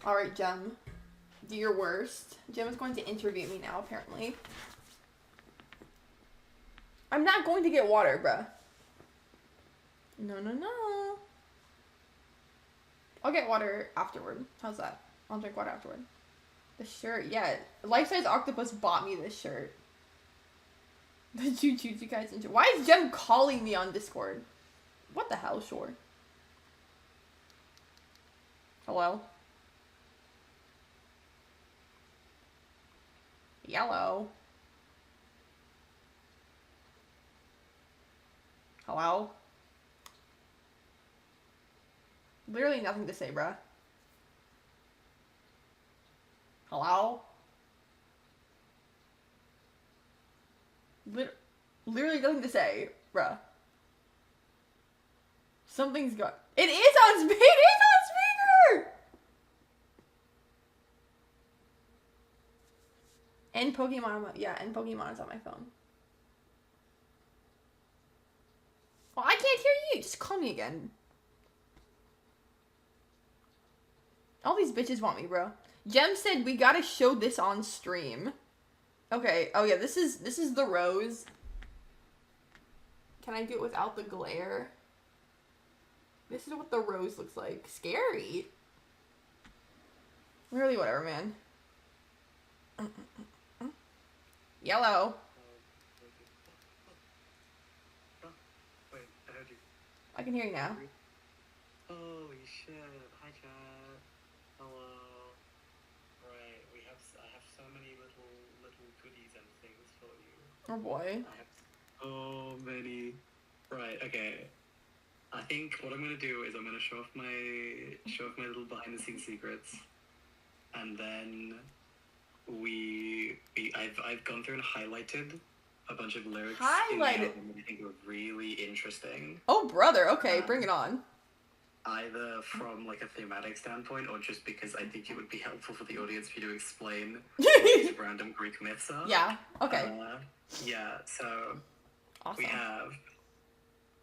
Alright, Jem. Do your worst. Jem is going to interview me now, apparently. I'm not going to get water, bruh. No, no, no. I'll get water afterward. How's that? I'll drink water afterward. The shirt, yeah. Life Size Octopus bought me this shirt. Did you guys enjoy? Why is Jem calling me on Discord? What the hell, Shore? Hello? Yellow. Hello? Literally nothing to say, bruh. Hello? Literally nothing to say, bruh. Something's got. It is on speaker! It is on speaker! And Pokemon, yeah, and Pokemon is on my phone. Well, I can't hear you. Just call me again. All these bitches want me, bro. Jem said we gotta show this on stream. Okay. Oh yeah, this is the rose. Can I do it without the glare? This is what the rose looks like. Scary. Really, whatever, man. Yellow. Wait, I heard you. I can hear you now. Holy shit. Hi, chat. Hello. Right, I have so many little goodies and things for you. Oh boy. I have so many. Right, okay. I think what I'm gonna do is I'm gonna show off my little behind the scenes secrets. And then I've gone through and highlighted a bunch of lyrics in the album that I think are really interesting. Oh, brother. Okay, bring it on. Either from like a thematic standpoint or just because I think it would be helpful for the audience for you to explain what these random Greek myths are. Yeah, okay. Yeah, so awesome. We have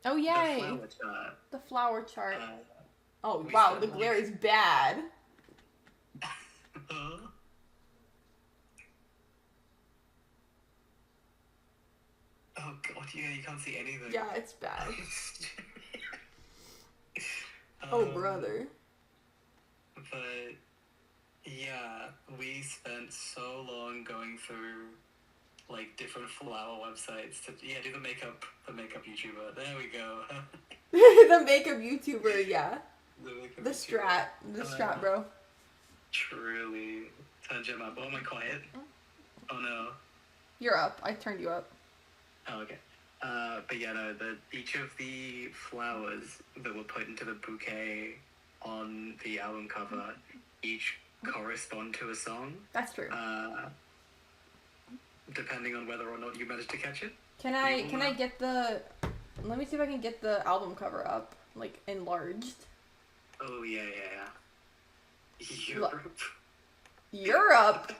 oh, yay. the flower chart. The flower chart. Oh, wow, the glare is bad. Oh god, yeah, you can't see anything. Yeah, it's bad. Oh, brother. But, yeah, we spent so long going through, like, different flower websites to, do the makeup YouTuber. There we go. The makeup YouTuber, yeah. The strat, bro. Truly. Turn Jem up. Oh, am I quiet? Oh, no. You're up. I turned you up. Oh, okay. But yeah, no, each of the flowers that were put into the bouquet on the album cover each correspond to a song. That's true. Depending on whether or not you managed to catch it. Can I get the... Let me see if I can get the album cover up, like, enlarged. Oh, yeah. Europe. Europe?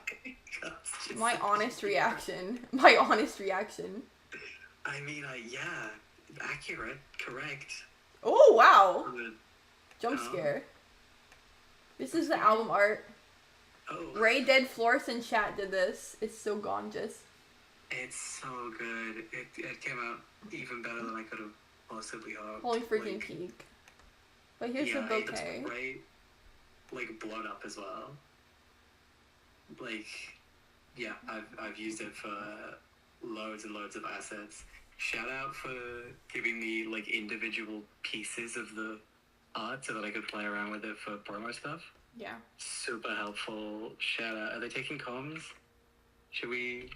My honest reaction. My honest reaction. I mean, yeah. Accurate. Correct. Oh, wow. Jump scare. This is the album art. Oh. Ray Dead Florist in chat did this. It's so gorgeous. It's so good. It came out even better than I could have possibly hoped. Holy freaking peak. But here's the bouquet. It's great. Like, blown up as well. Like, yeah, I've used it for loads and loads of assets. Shout out for giving me, like, individual pieces of the art so that I could play around with it for promo stuff. Yeah. Super helpful. Shout out. Are they taking comms? Should we...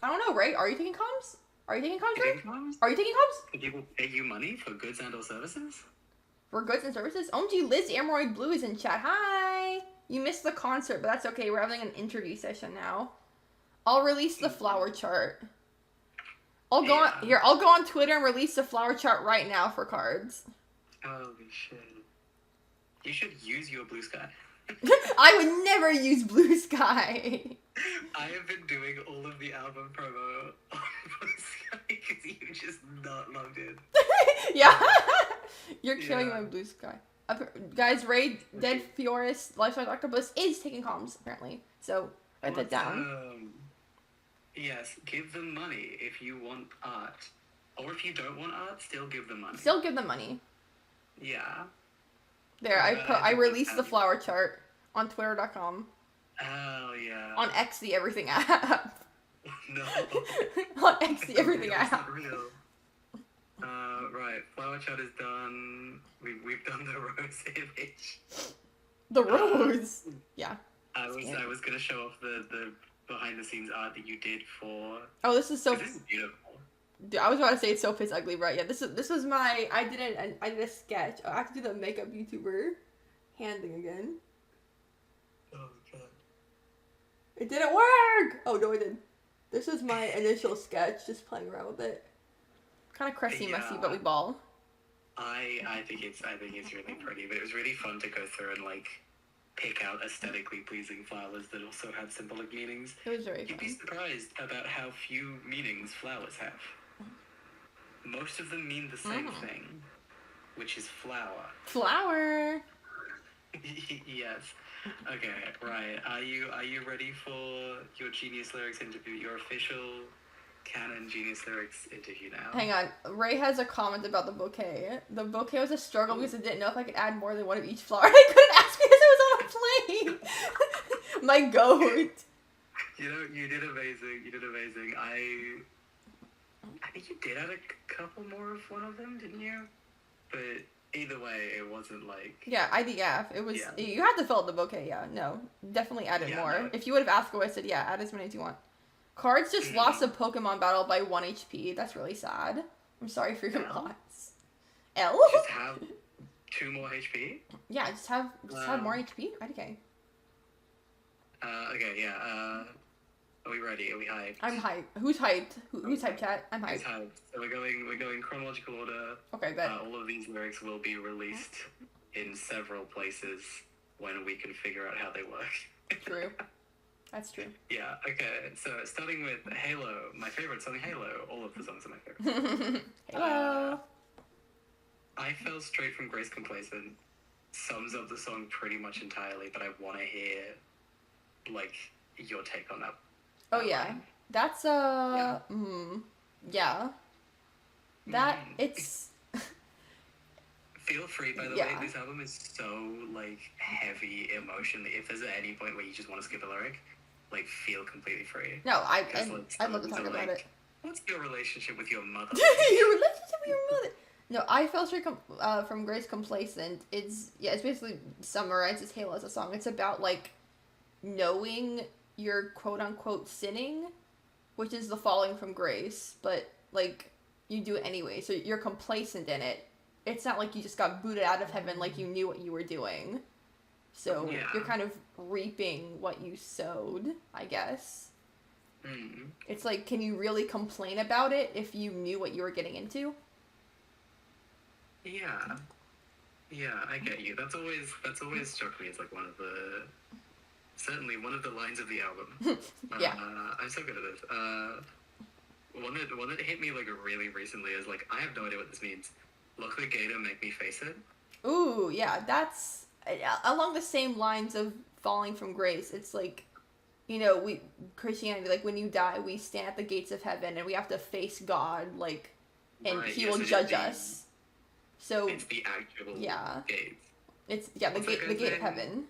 I don't know, Ray. Are you taking comms? Are you taking comms, Ray? Comms? Are you taking comms? Could people pay you money for goods and or services? For goods and services? OMG Liz Emerald Blue is in chat. Hi! You missed the concert, but that's okay. We're having an interview session now. I'll release the flower chart. I'll go on Twitter and release the flower chart right now for cards. Holy shit. You should use your Blue Sky. I would never use Blue Sky. I have been doing all of the album promo on Blue Sky because you just not logged in. Yeah. You're killing my Blue Sky. Guys, Ray Dead Fioris Lifestyle Octopus is taking comms apparently. So write that down. Yes, give them money if you want art, or if you don't want art, still give them money. Still give them money. Yeah. There, I released the flower chart on Twitter.com. Oh yeah. On X the Everything app. No. On X the Everything app. Not real. Right. Flower chart is done. We've done the rose image. The rose. Yeah. I was gonna show off the behind the scenes art that you did for. Oh, this is so. This is beautiful. Dude, I was about to say it's so piss ugly, right? Yeah, this was my. I did a sketch. I have to do the makeup YouTuber hand thing again. Oh god. It didn't work. Oh no, it did. This is my initial sketch, just playing around with it. Kind of crusty, messy, but we ball. I think it's really pretty, but it was really fun to go through and like pick out aesthetically pleasing flowers that also had symbolic meanings. It was very fun. You'd be surprised about how few meanings flowers have. Most of them mean the same thing, which is flower. Flower. Yes. Okay, right. Are you ready for your Genius Lyrics interview? Your official canon Genius Lyrics interview now. Hang on. Ray has a comment about the bouquet. The bouquet was a struggle because I didn't know if I could add more than one of each flower. I couldn't ask because it was on a plane. My goat. You know, you did amazing. You did amazing. I think you did add a couple more of one of them, didn't you? But either way, it wasn't like... Yeah, IDF. It was... Yeah. You had to fill out the bouquet, yeah. No. Definitely added more. No. If you would have asked, I would have said, yeah, add as many as you want. Cards just lost a Pokemon battle by 1 HP. That's really sad. I'm sorry for your loss. L? Just have 2 more HP? Yeah, just have more HP? IDK. Okay, yeah. Are we ready? Are we hyped? I'm hyped. Who's hyped? Who's hyped, chat? I'm hyped. Who's hyped? So we're going chronological order. Okay, bet. All of these lyrics will be released in several places when we can figure out how they work. True. That's true. Yeah, okay. So starting with Halo, my favorite song, Halo. All of the songs are my favorite. Hello. I Fell Straight from Grace Complacent sums up the song pretty much entirely, but I want to hear, like, your take on that. Oh, yeah. That's, yeah. That, it's... Feel free, by the way, this album is so, like, heavy emotion. If there's at any point where you just want to skip a lyric, like, feel completely free. No, I'd love to talk about it. What's your relationship with your mother? Your relationship with your mother? No, I Fell Straight from Grace Complacent. It's basically summarizes Halo as a song. It's about, like, knowing you're quote-unquote sinning, which is the falling from grace, but, like, you do it anyway, so you're complacent in it. It's not like you just got booted out of heaven like you knew what you were doing. So you're kind of reaping what you sowed, I guess. Mm. It's like, can you really complain about it if you knew what you were getting into? Yeah. Yeah, I get you. That's always struck me as, like, certainly one of the lines of the album. Yeah. I'm so good at this. One that hit me, like, really recently is, like, I have no idea what this means. Look the gator, make me face it. Ooh, yeah, that's along the same lines of falling from grace. It's like, you know, Christianity, like, when you die, we stand at the gates of heaven and we have to face God, like, and he will judge us. So it's the actual gate. It's the gate of heaven.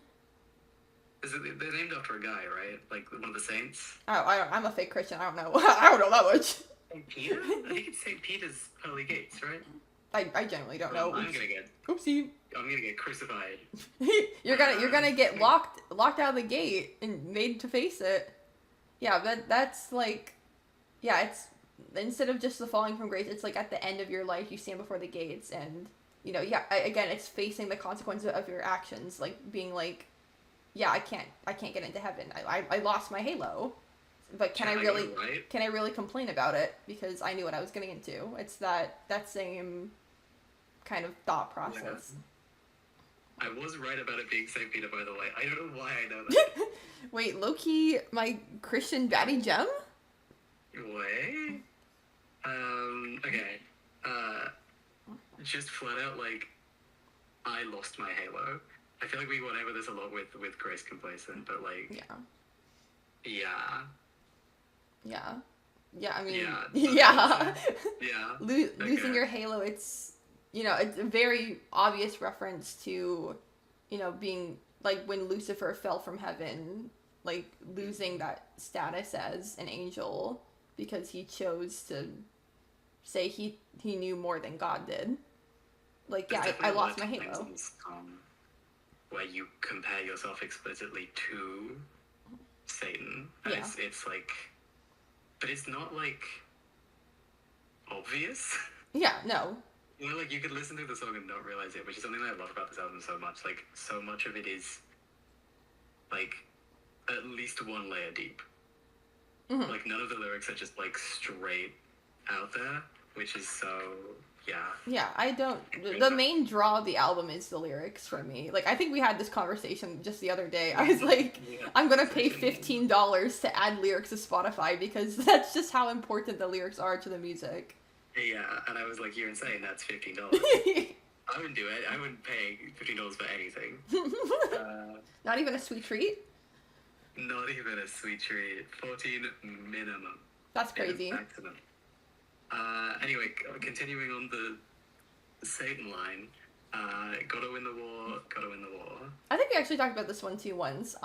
They're named after a guy, right? Like one of the saints. Oh, I'm a fake Christian. I don't know. I don't know that much. Saint Peter? I think it's Saint Peter's pearly gates, right? I generally don't know. I'm gonna get crucified. you're gonna get locked out of the gate and made to face it. Yeah, but that's like, yeah, it's instead of just the falling from grace, it's like at the end of your life you stand before the gates and, you know, again, it's facing the consequences of your actions, like being like, yeah, I can't get into heaven. I lost my Halo. But can I really complain about it because I knew what I was getting into? It's that same kind of thought process. Yeah. I was right about it being St. Peter, by the way. I don't know why I know that. Wait, low-key, my Christian baddie gem? Wait. Okay. Just flat out, like, I lost my halo. I feel like we went over this a lot with Grace Complacent, but like, yeah. I mean, yeah. Losing your halo, it's, it's a very obvious reference to, being, like, when Lucifer fell from heaven, like, losing that status as an angel because he chose to say he knew more than God did. Like, I lost my halo. Where you compare yourself explicitly to Satan, and it's like, but it's not like obvious. Yeah, no. Like you could listen to the song and not realize it, which is something that I love about this album so much. Like so much of it is like at least one layer deep. Mm-hmm. Like none of the lyrics are just like straight out there, which is so. Yeah, I don't. The main draw of the album is the lyrics for me. Like, I think we had this conversation just the other day. I was like, I'm gonna pay $15 to add lyrics to Spotify because that's just how important the lyrics are to the music. Yeah, and I was like, you're insane. That's $15. I wouldn't do it. I wouldn't pay $15 for anything. Not even a sweet treat? Not even a sweet treat. 14 minimum. That's crazy. Maximum. Anyway, continuing on the Satan line, gotta win the war. I think we actually talked about this one too once.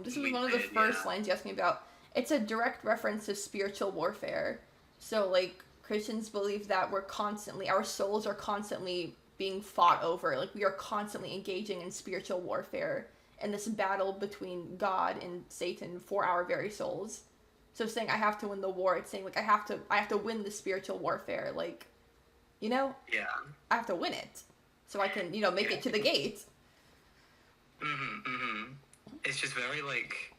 This was one of the first lines you asked me about. It's a direct reference to spiritual warfare. So, like, Christians believe that our souls are constantly being fought over. Like, we are constantly engaging in spiritual warfare and this battle between God and Satan for our very souls. So saying I have to win the war, it's saying like I have to win the spiritual warfare, like, I have to win it, so I can make it to the gate. It's just very like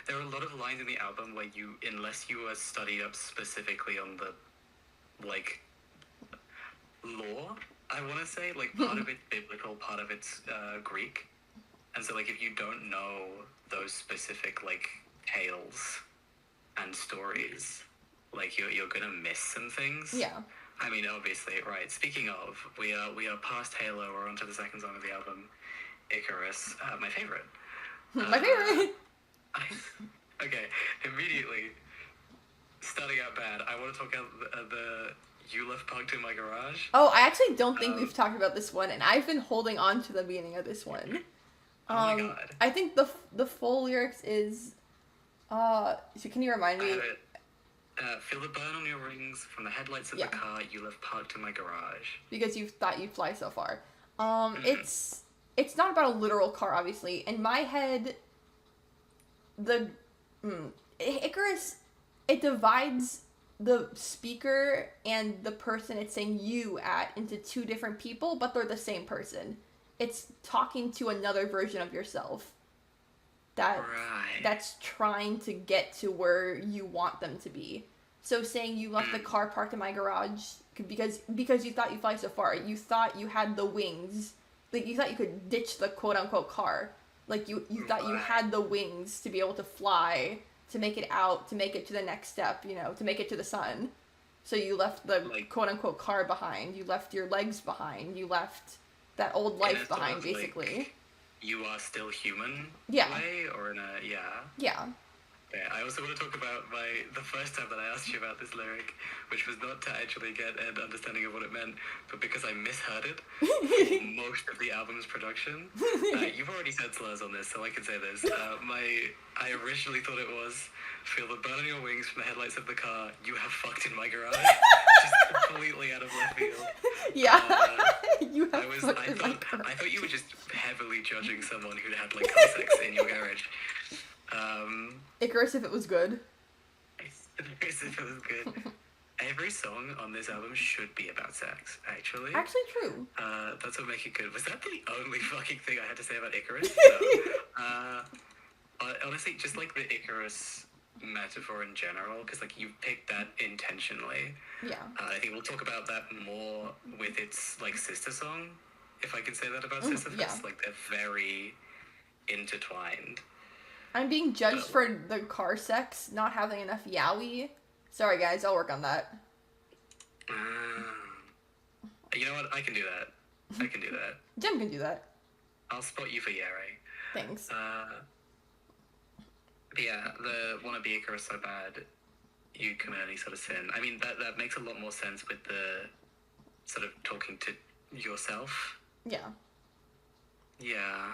there are a lot of lines in the album where unless you are studied up specifically on the like law, I want to say like part of it's biblical, part of it's Greek, and so like if you don't know those specific like tales and stories, like you're gonna miss some things. Yeah. I mean, obviously, right. Speaking of, we are past Halo. We're on to the second song of the album, Icarus. My favorite. My favorite. Okay, immediately starting out bad. I want to talk about the "You Left Parked in My Garage." Oh, I actually don't think we've talked about this one, and I've been holding on to the meaning of this one. Oh my god. I think the full lyrics is. So can you remind me? Feel the burn on your rings from the headlights of the car you left parked in my garage. Because you thought you'd fly so far. It's not about a literal car, obviously. In my head, Icarus, it divides the speaker and the person it's saying you at into two different people, but they're the same person. It's talking to another version of yourself. That's trying to get to where you want them to be. So saying you left the car parked in my garage because you thought you fly so far. You thought you had the wings. Like, you thought you could ditch the quote-unquote car. Like, you thought you had the wings to be able to fly, to make it out, to make it to the next step, to make it to the sun. So you left the quote-unquote car behind. You left your legs behind. You left that old life behind, basically. Like, you are still human way, or in a yeah. I also want to talk about the first time that I asked you about this lyric, which was not to actually get an understanding of what it meant, but because I misheard it for most of the album's production. You've already said slurs on this, so I can say this. I originally thought it was, feel the burn on your wings from the headlights of the car you have fucked in my garage. Just completely out of left field. Yeah. I thought you were just heavily judging someone who'd had like car sex in your garage. Icarus if it was good. Icarus if it was good. Every song on this album should be about sex, actually. Actually true. That's what makes it good. Was that the only fucking thing I had to say about Icarus? No. Honestly, just like the Icarus metaphor in general, because like you picked that intentionally. Yeah. I think we'll talk about that more with its like sister song, if I can say that about Sisyphus. Yeah. Like they're very intertwined. I'm being judged for the car sex, not having enough yaoi. Sorry guys, I'll work on that. You know what? I can do that. I can do that. Jim can do that. I'll spot you for Yere. Thanks. But yeah, the wanna be Icarus so bad, you commit any sort of sin. I mean, that makes a lot more sense with the sort of talking to yourself. Yeah. Yeah.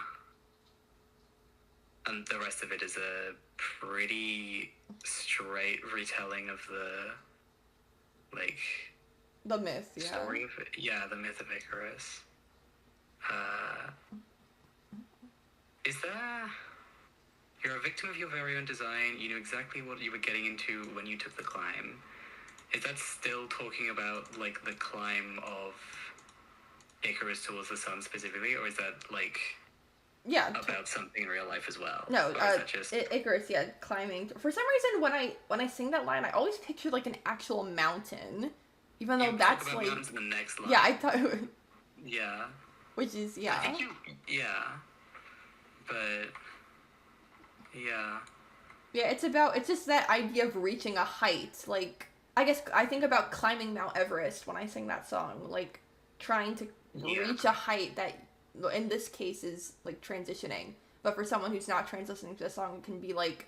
And the rest of it is a pretty straight retelling of the myth, yeah. story of the myth of Icarus. Is there... You're a victim of your very own design. You knew exactly what you were getting into when you took the climb. Is that still talking about, like, the climb of Icarus towards the sun specifically, or is that, like... Yeah. About something in real life as well? No, or is that just... Icarus, yeah, climbing. For some reason, when I sing that line, I always picture, like, an actual mountain. Even though that's, talk about like... mountains in the next line. Yeah, I thought... Yeah. Which is, yeah. I think yeah. But... Yeah. Yeah, it's just that idea of reaching a height. Like, I guess I think about climbing Mount Everest when I sing that song. Like, trying to reach a height that, in this case, is, like, transitioning. But for someone who's not transitioning to the song, it can be, like,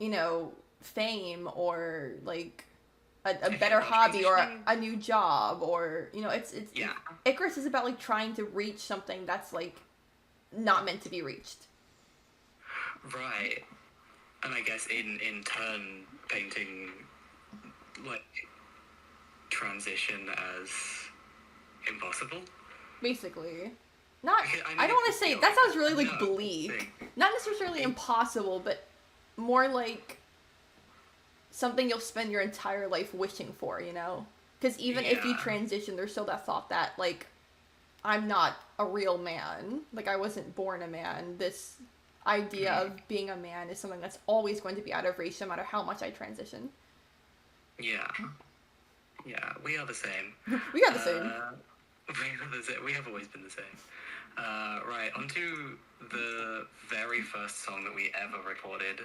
you know, fame or, like, a better hobby or a new job or, you know, it's Icarus is about, like, trying to reach something that's, like, not meant to be reached. Right. And I guess in turn painting, like, transition as impossible? Basically. Not, I I don't want to say, that sounds really, like, no, bleak. Not necessarily impossible, but more like something you'll spend your entire life wishing for, you know? Because even if you transition, there's still that thought that, like, I'm not a real man. Like, I wasn't born a man. This idea of being a man is something that's always going to be out of reach no matter how much I transition. Yeah. Yeah, we are the same. We are the same. We have always been the same. Right, on to the very first song that we ever recorded.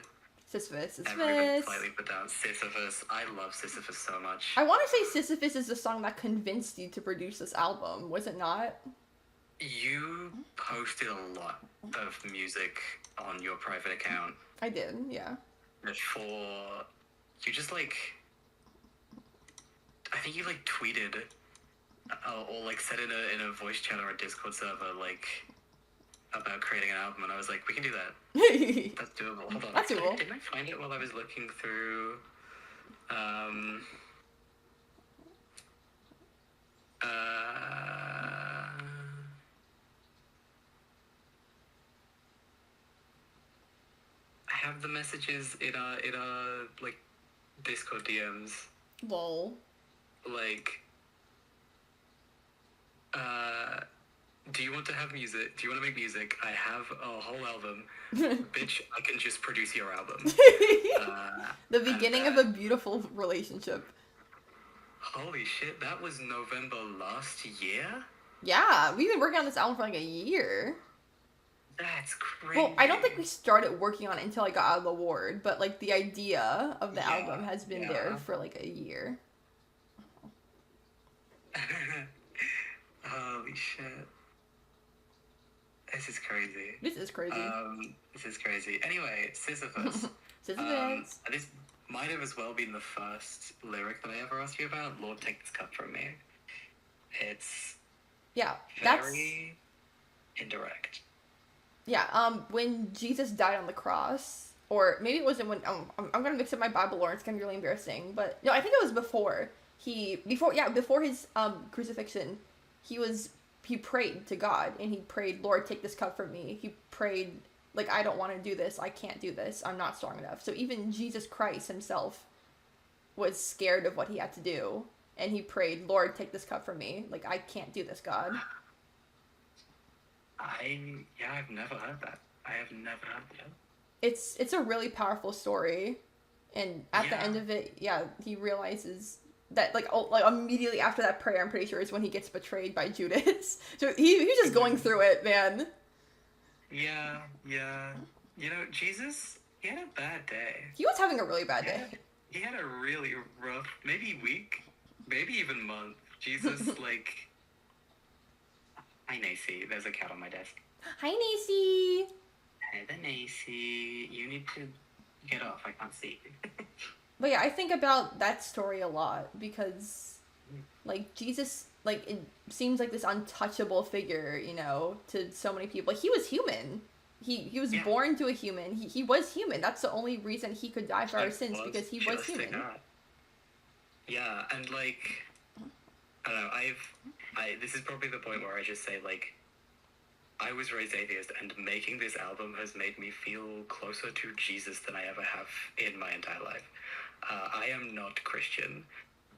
Sisyphus. Everyone slightly put down Sisyphus. I love Sisyphus so much. I want to say Sisyphus is the song that convinced you to produce this album, was it not? You posted a lot of music on your private account. I did, yeah. Before you just, like, I think you, like, tweeted or like said in a voice chat or a Discord server, like, about creating an album, and I was like, we can do that. That's doable. Hold on. That's doable. Didn't I find it while I was looking through I have the messages in our like Discord DMs. Lol. Like, do you want to have music? Do you want to make music? I have a whole album. Bitch, I can just produce your album. The beginning of a beautiful relationship. Holy shit, that was November last year? Yeah, we've been working on this album for like a year. That's crazy. Well, I don't think we started working on it until I got out of the ward, but like the idea of the album has been there for like a year. Holy shit. This is crazy. This is crazy. Anyway, Sisyphus. Sisyphus. This might have as well been the first lyric that I ever asked you about. Lord, take this cup from me. It's very indirect. Yeah, when Jesus died on the cross, or maybe it wasn't when, I'm gonna mix up my Bible lore, it's gonna be really embarrassing, but no, I think it was before his crucifixion, he prayed to God, and he prayed, Lord, take this cup from me. He prayed, like, I don't want to do this, I can't do this, I'm not strong enough. So even Jesus Christ himself was scared of what he had to do, and he prayed, Lord, take this cup from me, like, I can't do this, God. I've never heard that. I have never heard that. It's a really powerful story, and at the end of it, he realizes that, like immediately after that prayer, I'm pretty sure is when he gets betrayed by Judas. So he's just going through it, man. Yeah. You know, Jesus, he had a bad day. He was having a really bad day. He had a really rough, maybe week, maybe even month. Jesus, like, Hi, Nacy. There's a cat on my desk. Hi, Nacy. Hey there, Nacy. You need to get off. I can't see you. But yeah, I think about that story a lot because, like, Jesus, like, it seems like this untouchable figure, you know, to so many people. Like, he was human. He was born to a human. He was human. That's the only reason he could die for our sins, because he was human. Yeah, and, like, I don't know, this is probably the point where I just say, like, I was raised atheist, and making this album has made me feel closer to Jesus than I ever have in my entire life. I am not Christian,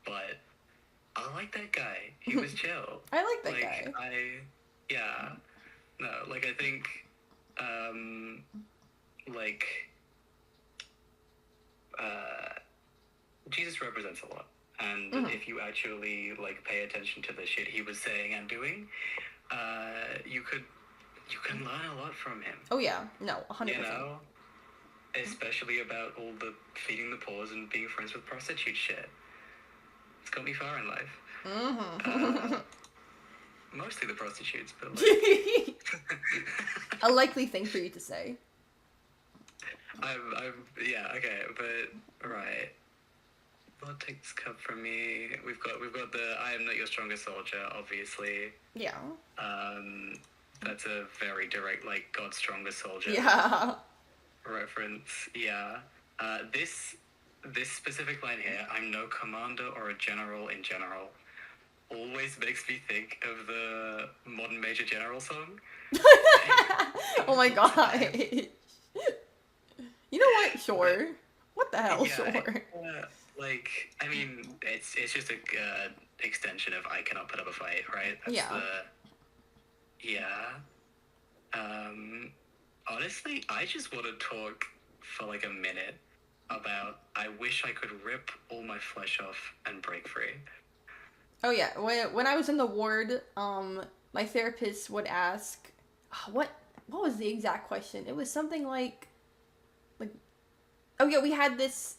but I like that guy. He was chill. I like that guy. I think, Jesus represents a lot. And if you actually, like, pay attention to the shit he was saying and doing, you can learn a lot from him. Oh, yeah. No, 100%. You know? Especially about all the feeding the poor and being friends with prostitute shit. It's got me far in life. Mostly the prostitutes, but, like... A likely thing for you to say. Right. Lord, take this cup from me. We've got the I am not your strongest soldier, obviously. Yeah. That's a very direct, like, God's strongest soldier. Yeah. Reference. Yeah. This specific line here, I'm no commander or a general in general, always makes me think of the Modern Major General song. Oh my god. You know what? Sure. What the hell? Yeah, sure. Like, I mean, it's just a extension of I cannot put up a fight, right? That's honestly, I just want to talk for like a minute about I wish I could rip all my flesh off and break free. Oh yeah, when I was in the ward, my therapist would ask, what was the exact question? It was something like, oh yeah, we had this.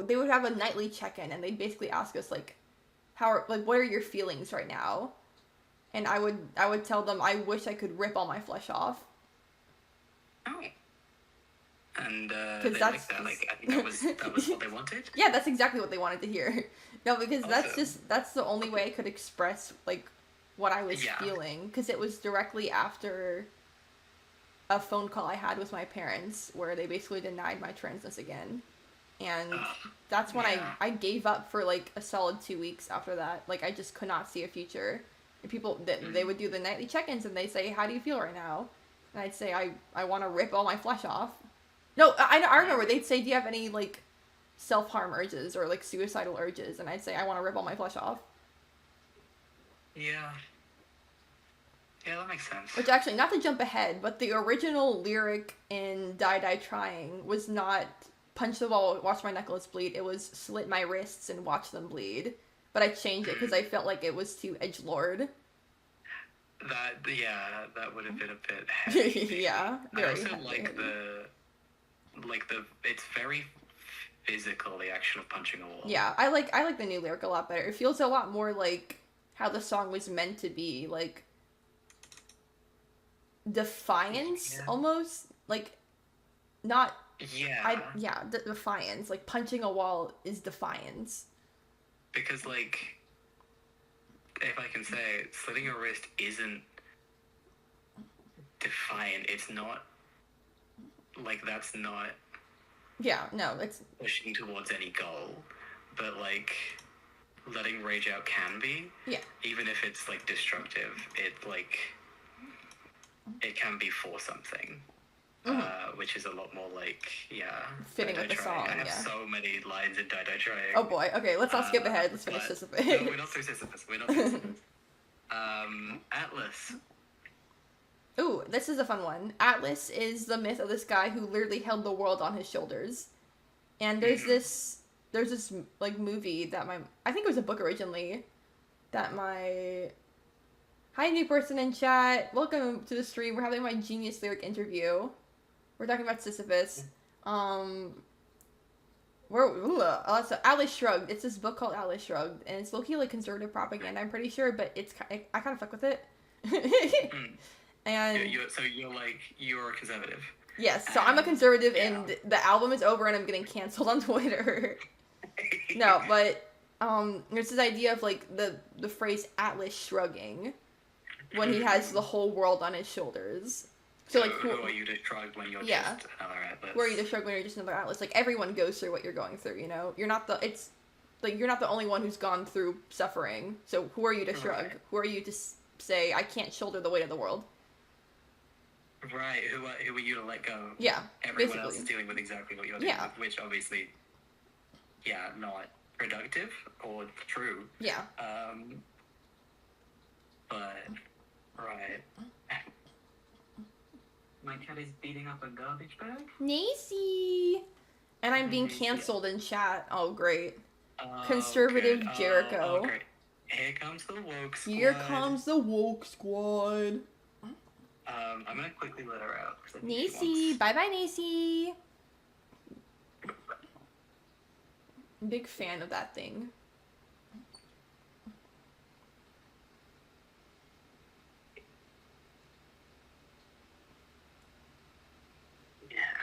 They would have a nightly check-in, and they'd basically ask us like, what are your feelings right now? And I would tell them I wish I could rip all my flesh off. Oh. And they like that. Like, I think that was what they wanted. Yeah, that's exactly what they wanted to hear. No, because that's the only way I could express like what I was feeling, because it was directly after a phone call I had with my parents where they basically denied my transness again. And that's when I gave up for like a solid 2 weeks after that. Like, I just could not see a future. And people, they would do the nightly check-ins and they say, how do you feel right now? And I'd say, I want to rip all my flesh off. No, I remember. They'd say, do you have any like self-harm urges or like suicidal urges? And I'd say, I want to rip all my flesh off. Yeah. Yeah, that makes sense. Which actually, not to jump ahead, but the original lyric in Die Die Trying was not punch the wall, watch my knuckles bleed. It was slit my wrists and watch them bleed. But I changed it because I felt like it was too edgelord. That would have been a bit heavy. Yeah, very I also heavy. like the it's very physical, the action of punching a wall. Yeah, I like the new lyric a lot better. It feels a lot more like how the song was meant to be, like defiance almost, like not defiance. Like punching a wall is defiance. Because, like, if I can say, slitting a wrist isn't defiant. It's not, like, that's not... Yeah, no, it's... pushing towards any goal. But, like, letting rage out can be. Yeah. Even if it's, like, destructive. It can be for something. Which is a lot more like, fitting with the song, I have so many lines in Die Die Trying. Oh boy, okay, let's not skip ahead, let's finish Sisyphus. No, we're not through Sisyphus, Atlas. Ooh, this is a fun one. Atlas is the myth of this guy who literally held the world on his shoulders. And there's this like movie that I think it was a book originally, that hi new person in chat, welcome to the stream, we're having my genius lyric interview. We're talking about Sisyphus. So Atlas Shrugged. It's this book called Atlas Shrugged, and it's low-key like conservative propaganda, I'm pretty sure, but I kind of fuck with it. And you're a conservative. yes, so I'm a conservative, yeah. and the album is over, and I'm getting canceled on Twitter. No, but there's this idea of like the phrase Atlas shrugging when he has the whole world on his shoulders. So like, who are you to shrug when you're yeah, just another Atlas? who are you to shrug when you're just another Atlas? Like everyone goes through what you're going through. You know, you're not the only one who's gone through suffering. So who are you to shrug? Right. Who are you to say I can't shoulder the weight of the world? Right. Who are you to let go? Yeah. Everyone basically. else is dealing with exactly what you're dealing with, which obviously, not productive or true. Yeah. But right. My cat is beating up a garbage bag. Nacy. And I'm being Nacy. canceled in chat. Oh, great. Conservative good. Jericho. Great. Here comes the woke squad. Here comes the woke squad. I'm gonna quickly let her out. Nacy. Bye-bye, Nacy. Big fan of that thing.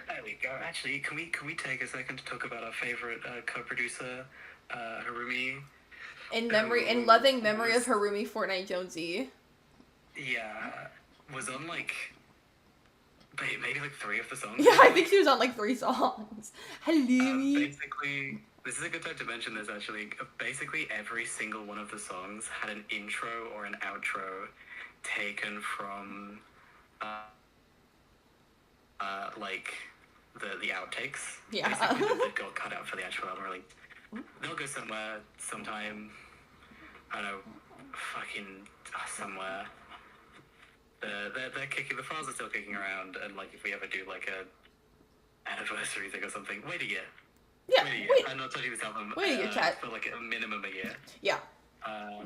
There we go. Actually, can we take a second to talk about our favorite co-producer, Harumi? In loving memory of Harumi Fortnite Jonesy. Yeah, was on like maybe like 3 of the songs. Yeah, I think she was on like 3 songs. Hello. Basically, this is a good time to mention this. Actually, basically every single one of the songs had an intro or an outro taken from like the outtakes. Yeah. Basically, that got cut out for the actual album. Like, they'll go somewhere sometime. I don't know, fucking somewhere. They're kicking. The files are still kicking around, and like if we ever do like a anniversary thing or something, wait a year. Yeah. Wait. I'm not touching this album. Wait a year, chat. For like a minimum a year. Yeah.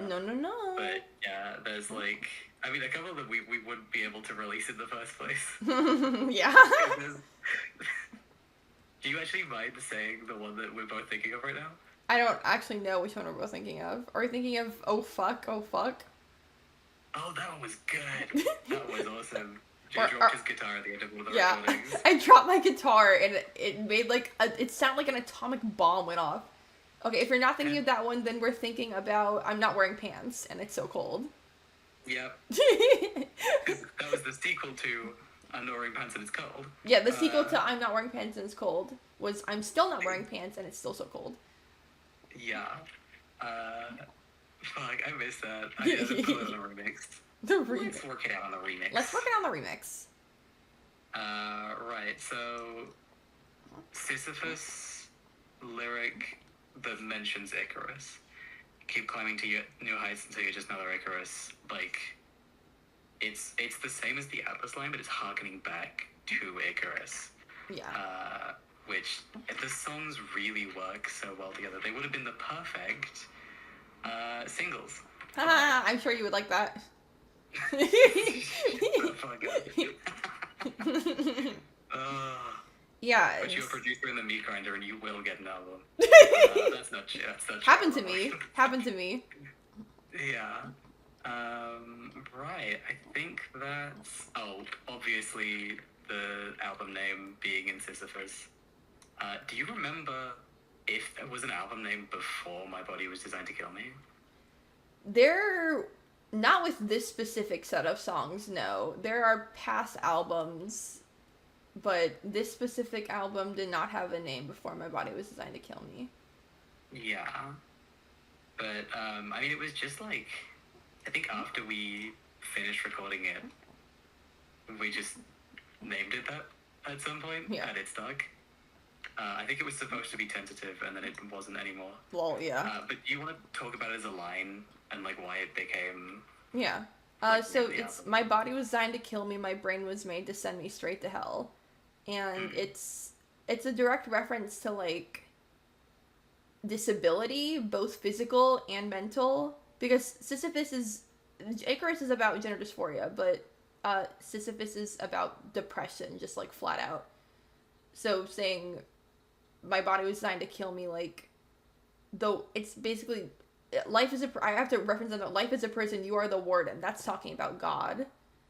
No. No. But yeah, there's like, I mean, a couple that we wouldn't be able to release in the first place. Yeah. Do you actually mind saying the one that we're both thinking of right now? I don't actually know which one we're both thinking of. Are we thinking of Oh Fuck? Oh, that one was good. That was awesome. Jay dropped his guitar at the end of one of the recordings. I dropped my guitar and it made like it sounded like an atomic bomb went off. Okay, if you're not thinking of that one, then we're thinking about I'm Not Wearing Pants and It's So Cold. Yep. That was the sequel to I'm Not Wearing Pants and It's Cold. Yeah, the sequel to I'm Not Wearing Pants and It's Cold was I'm Still Not Wearing Pants and It's Still So Cold. Yeah. Fuck, I missed that. I had to put it on a remix. Let's work it out on the remix. Right, so Sisyphus lyric that mentions Icarus. Keep climbing to new heights until you're just another Icarus. Like, it's the same as the Atlas line, but it's harkening back to Icarus. Yeah. Which, if the songs really work so well together, they would have been the perfect singles. I'm sure you would like that. Yeah. But you're a producer in the meat grinder and you will get an album. That's not true. Happened to me. Yeah. Right. I think that's... Oh, obviously the album name being in Sisyphus. Do you remember if there was an album name before My Body Was Designed to Kill Me? Not with this specific set of songs, no. There are past albums, but this specific album did not have a name before My Body Was Designed to Kill Me. Yeah. But, I mean, it was just like... I think after we finished recording it, we just named it that at some point, and it stuck. I think it was supposed to be tentative, and then it wasn't anymore. Well, yeah. But do you want to talk about it as a line, and, like, why it became... Yeah. So it's, my body was designed to kill me, my brain was made to send me straight to hell. And it's a direct reference to, like, disability, both physical and mental. Because Icarus is about gender dysphoria, but Sisyphus is about depression, just, like, flat out. So saying my body was designed to kill me, like, though it's basically life is I have to reference that life is a prison, you are the warden. That's talking about God.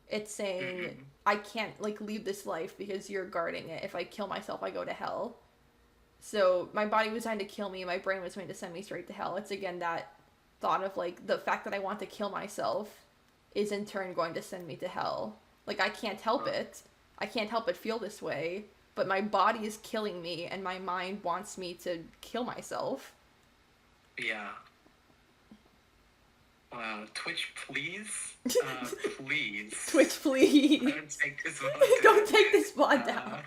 It's saying I can't like leave this life because you're guarding it. If I kill myself, I go to hell. So my body was designed to kill me, my brain was made to send me straight to hell. It's again that thought of like the fact that I want to kill myself is in turn going to send me to hell. Like I can't help it. I can't help but feel this way, but my body is killing me and my mind wants me to kill myself. Yeah. Wow, Twitch, please? Please. Twitch, please. Don't take this VOD down. Don't take this VOD down.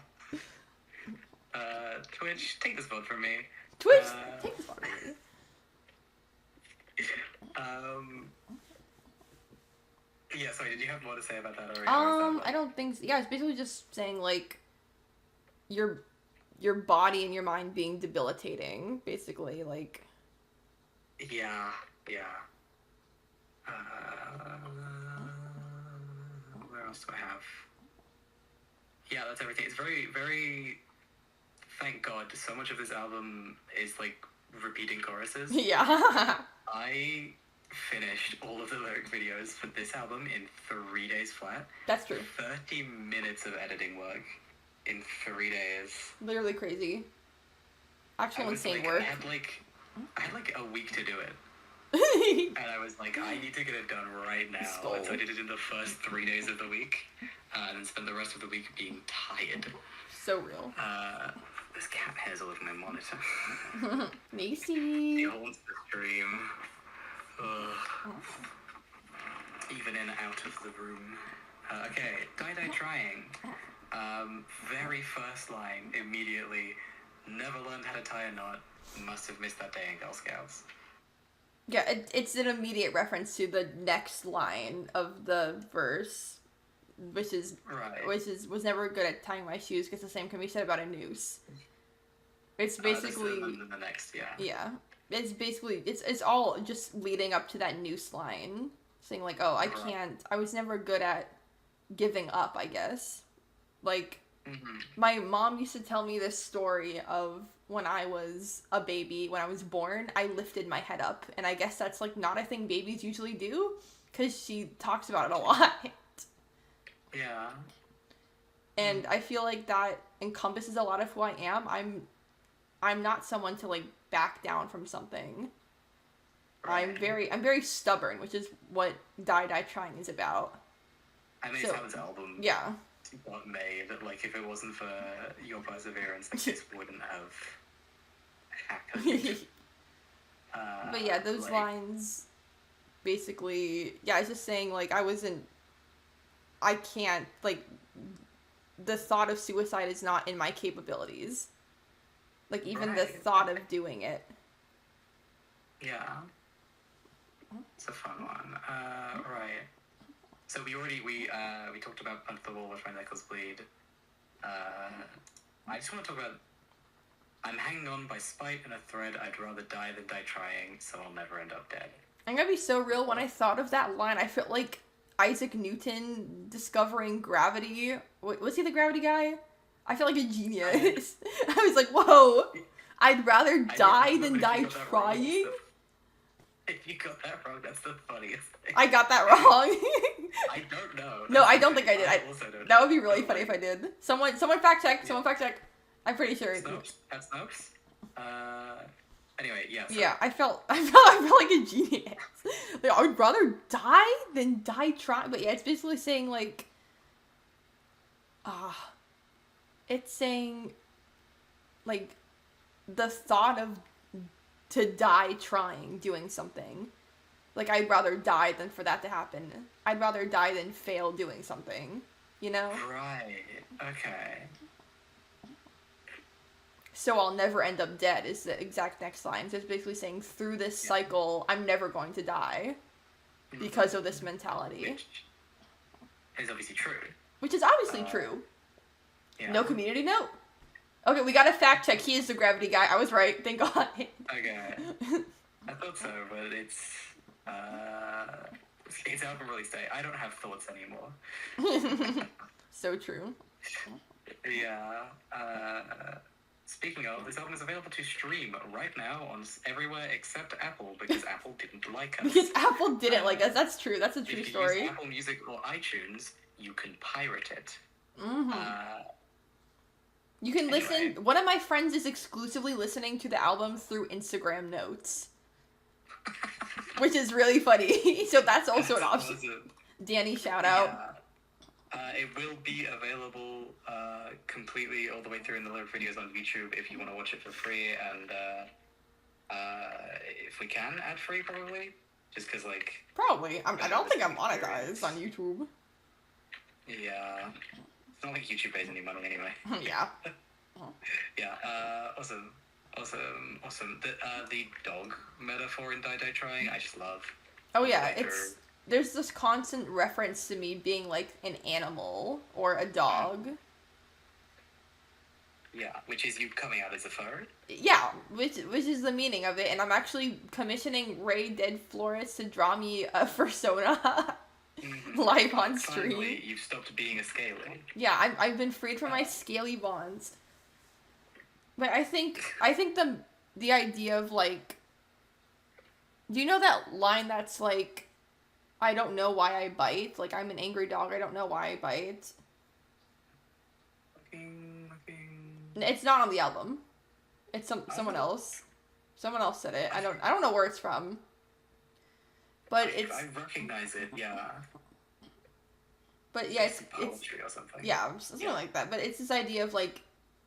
Twitch, take this VOD from me. Twitch, take this VOD. Yeah, sorry, did you have more to say about that already? I don't think so. Yeah, it's basically just saying, like, your body and your mind being debilitating, basically, like... Yeah. Where else do I have? Yeah, that's everything. It's very, very... Thank God, so much of this album is, like, repeating choruses. Yeah. I finished all of the lyric videos for this album in 3 days flat. That's true. 30 minutes of editing work in 3 days. Literally crazy. Actual insane work. I had like a week to do it. And I was like, I need to get it done right now. Skull. And so I did it in the first 3 days of the week. And then spent the rest of the week being tired. So real. There's cat hairs all over my monitor. Macy. It haunts the stream. Ugh. Even in out of the room. Okay, Die Trying. Very first line, immediately. Never learned how to tie a knot. Must have missed that day in Girl Scouts. Yeah, it's an immediate reference to the next line of the verse, which was never good at tying my shoes, because the same can be said about a noose. It's basically the next, yeah. Yeah, it's basically it's all just leading up to that noose line, saying like, oh, I was never good at giving up, I guess. Like, my mom used to tell me this story of when I was a baby, when I was born, I lifted my head up, and I guess that's like not a thing babies usually do, because she talks about it a lot. Yeah. And I feel like that encompasses a lot of who I am. I'm not someone to like back down from something. Right. I'm very stubborn, which is what Die Trying is about. I mean, it's how this album got made. Like, if it wasn't for your perseverance, like, this wouldn't have happened. But yeah, those lines, basically, yeah, it's just saying, like, I can't, like, the thought of suicide is not in my capabilities. Like, even the thought of doing it. Yeah. It's a fun one. Right. So we talked about Punch the Wall, Watch My Knuckles Bleed. I just want to talk about I'm hanging on by spite and a thread. I'd rather die than die trying, so I'll never end up dead. I'm gonna be so real. When I thought of that line, I felt like Isaac Newton discovering gravity. Was he the gravity guy? I felt like a genius. I was like, whoa, I'd rather die than die trying. If you got that wrong, that's the funniest thing. I got that wrong. I don't know. No, I don't think I did. I also don't know. That would be really funny if I did. Someone fact check. Someone fact check. I'm pretty sure. Snopes? At Snopes? Anyway, yeah. So. Yeah, I felt like a genius. Like, I would rather die than die trying. But yeah, it's basically saying like, it's saying, like, the thought of to die trying, doing something. Like, I'd rather die than for that to happen. I'd rather die than fail doing something, you know? Right, okay. So I'll never end up dead is the exact next line. So it's basically saying, through this cycle, I'm never going to die because of this mentality. Which is obviously true. Which is obviously true. Yeah. No community note. Okay, we got a fact check. He is the gravity guy. I was right. Thank God. Okay. I thought so, but it's album release day. I don't have thoughts anymore. So true. Yeah. speaking of, this album is available to stream right now on everywhere except Apple because Apple didn't like us. Because Apple didn't like us. That's true. That's a true story. If you use Apple Music or iTunes, you can pirate it. Mm-hmm. You can listen. One of my friends is exclusively listening to the album through Instagram notes, which is really funny. So that's also an option. Awesome. Danny, shout out. Yeah. It will be available completely all the way through in the lyric videos on YouTube if you want to watch it for free, and if we can, ad free probably, just because like. Probably. I don't think I'm monetized on YouTube. Yeah. It's not like YouTube pays any money anyway. Yeah. Yeah. Awesome. The dog metaphor in Die Die Trying, I just love. Oh yeah, there's this constant reference to me being like an animal or a dog. Yeah, which is you coming out as a furry. Yeah, which is the meaning of it, and I'm actually commissioning Ray Dead Flores to draw me a persona. Live on stream. Finally, you've stopped being a scaly. Yeah, I've been freed from my scaly bonds. But I think the idea of like, do you know that line that's like, I don't know why I bite. Like I'm an angry dog. I don't know why I bite. It's not on the album. It's someone else. Someone else said it. I don't know where it's from. But I recognize it, yeah. But yeah, it's poetry or something. Yeah, something like that. But it's this idea of like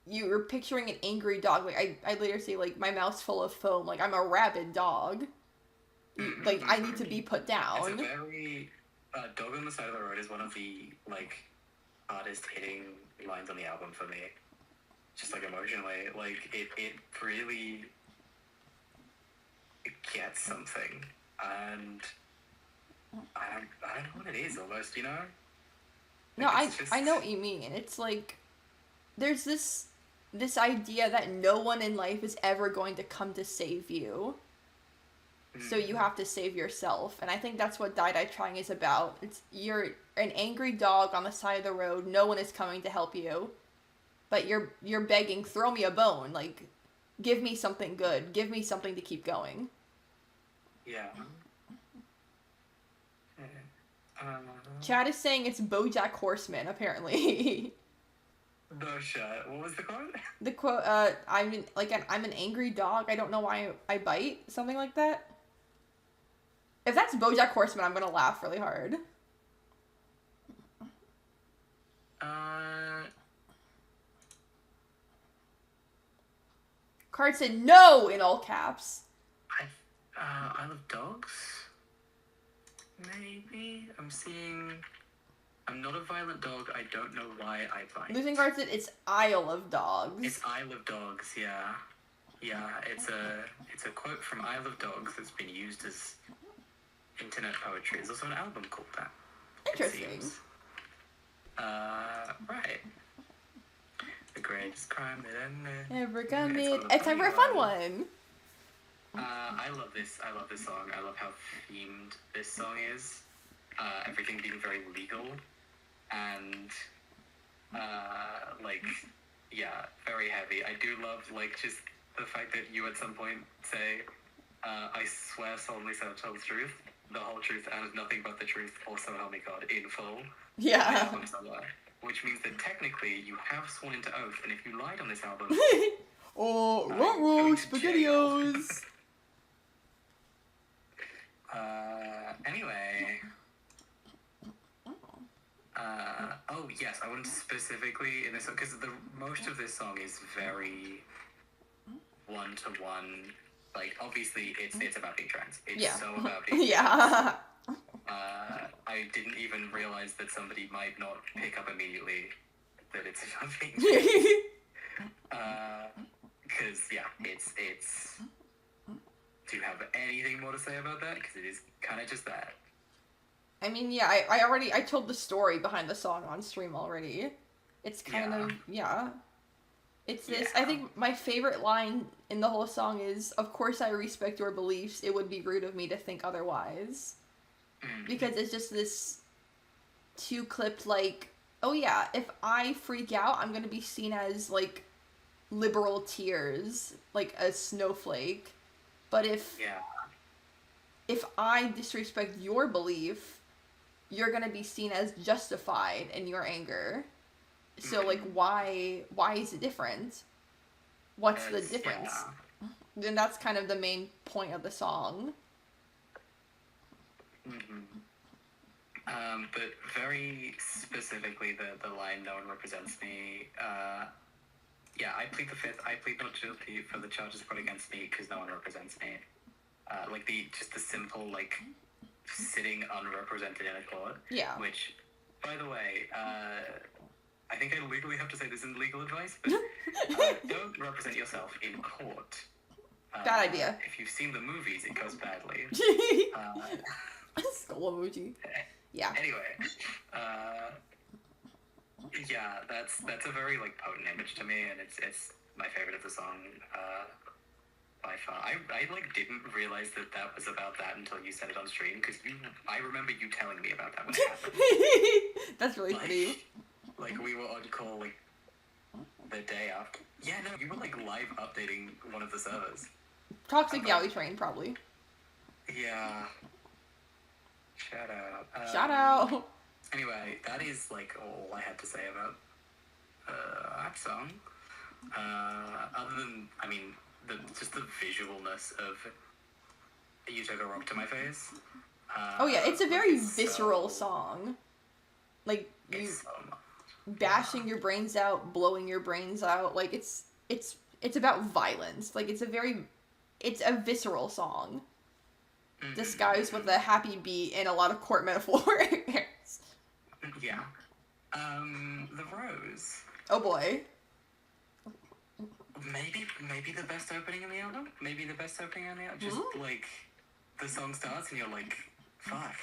you're picturing an angry dog. Like I later say like my mouth's full of foam. Like I'm a rabid dog. Like I need to be put down. It's a very Dog on the Side of the Road is one of the like hardest hitting lines on the album for me. Just like emotionally, like it really gets something. And I don't know what it is almost, you know? No, I know what you mean. It's like there's this idea that no one in life is ever going to come to save you. So you have to save yourself. And I think that's what Die Die Trying is about. You're an angry dog on the side of the road. No one is coming to help you. But you're begging, throw me a bone. Like, give me something good. Give me something to keep going. Yeah. Chad is saying it's BoJack Horseman, apparently. No shit. What was the quote? The quote, I'm an angry dog. I don't know why I bite. Something like that. If that's BoJack Horseman, I'm gonna laugh really hard. Card said no in all caps. I love dogs. Maybe I'm not a violent dog. I don't know why I bite. Losing Card said it's Isle of Dogs. It's Isle of Dogs. Yeah. It's a quote from Isle of Dogs that's been used as internet poetry. There's also an album called that. Interesting. Right. The greatest crime that ever committed. It's time for a fun one. I love this song. I love how themed this song is. Everything being very legal and very heavy. I do love just the fact that you at some point say, I swear solemnly so tell the truth, the whole truth, and nothing but the truth, also help me God, in full. Yeah. Which means that technically you have sworn into oath, and if you lied on this album... SpaghettiOs! Anyway... oh yes, I want to specifically in this song, because most of this song is very one-to-one. Like, obviously, it's about being trans. It's so about being trans. I didn't even realize that somebody might not pick up immediately that it's about being trans. Because, it's... Do you have anything more to say about that? Because it is kind of just that. I mean, yeah, I told the story behind the song on stream already. It's kind of, It's this, I think my favorite line in the whole song is, of course I respect your beliefs, it would be rude of me to think otherwise. Because it's just this two-clipped, like, oh yeah, if I freak out, I'm gonna be seen as, like, liberal tears like a snowflake. But if I disrespect your belief, you're gonna be seen as justified in your anger. So like why is it different? What's the difference? Yeah. Then that's kind of the main point of the song. But very specifically, the line "No one represents me." I plead the fifth. I plead not guilty for the charges brought against me because no one represents me. Like the simple like sitting unrepresented in a court. Yeah. Which, by the way, I think I legally have to say this isn't legal advice, but don't represent yourself in court. Bad idea. If you've seen the movies, it goes badly. Skull emoji. Yeah. Anyway, that's a very like potent image to me, and it's my favorite of the song by far. I like didn't realize that was about that until you said it on stream, because I remember you telling me about that when it happened. That's really funny. Like we were on call like the day after. Yeah, no, you were like live updating one of the servers. Toxic Yaoi Train, probably. Yeah. Shout out. Shout out. Anyway, that is like all I had to say about that song. Other than, I mean, just the visualness of "You Took a Rock to My Face." Oh yeah, it's a very visceral song. Like you bashing your brains out, blowing your brains out. Like it's about violence. Like it's a visceral song. Disguised with a happy beat and a lot of court metaphors. Yeah. The Rose. Oh boy. Maybe the best opening in the album? Just, like, the song starts and you're like, fuck.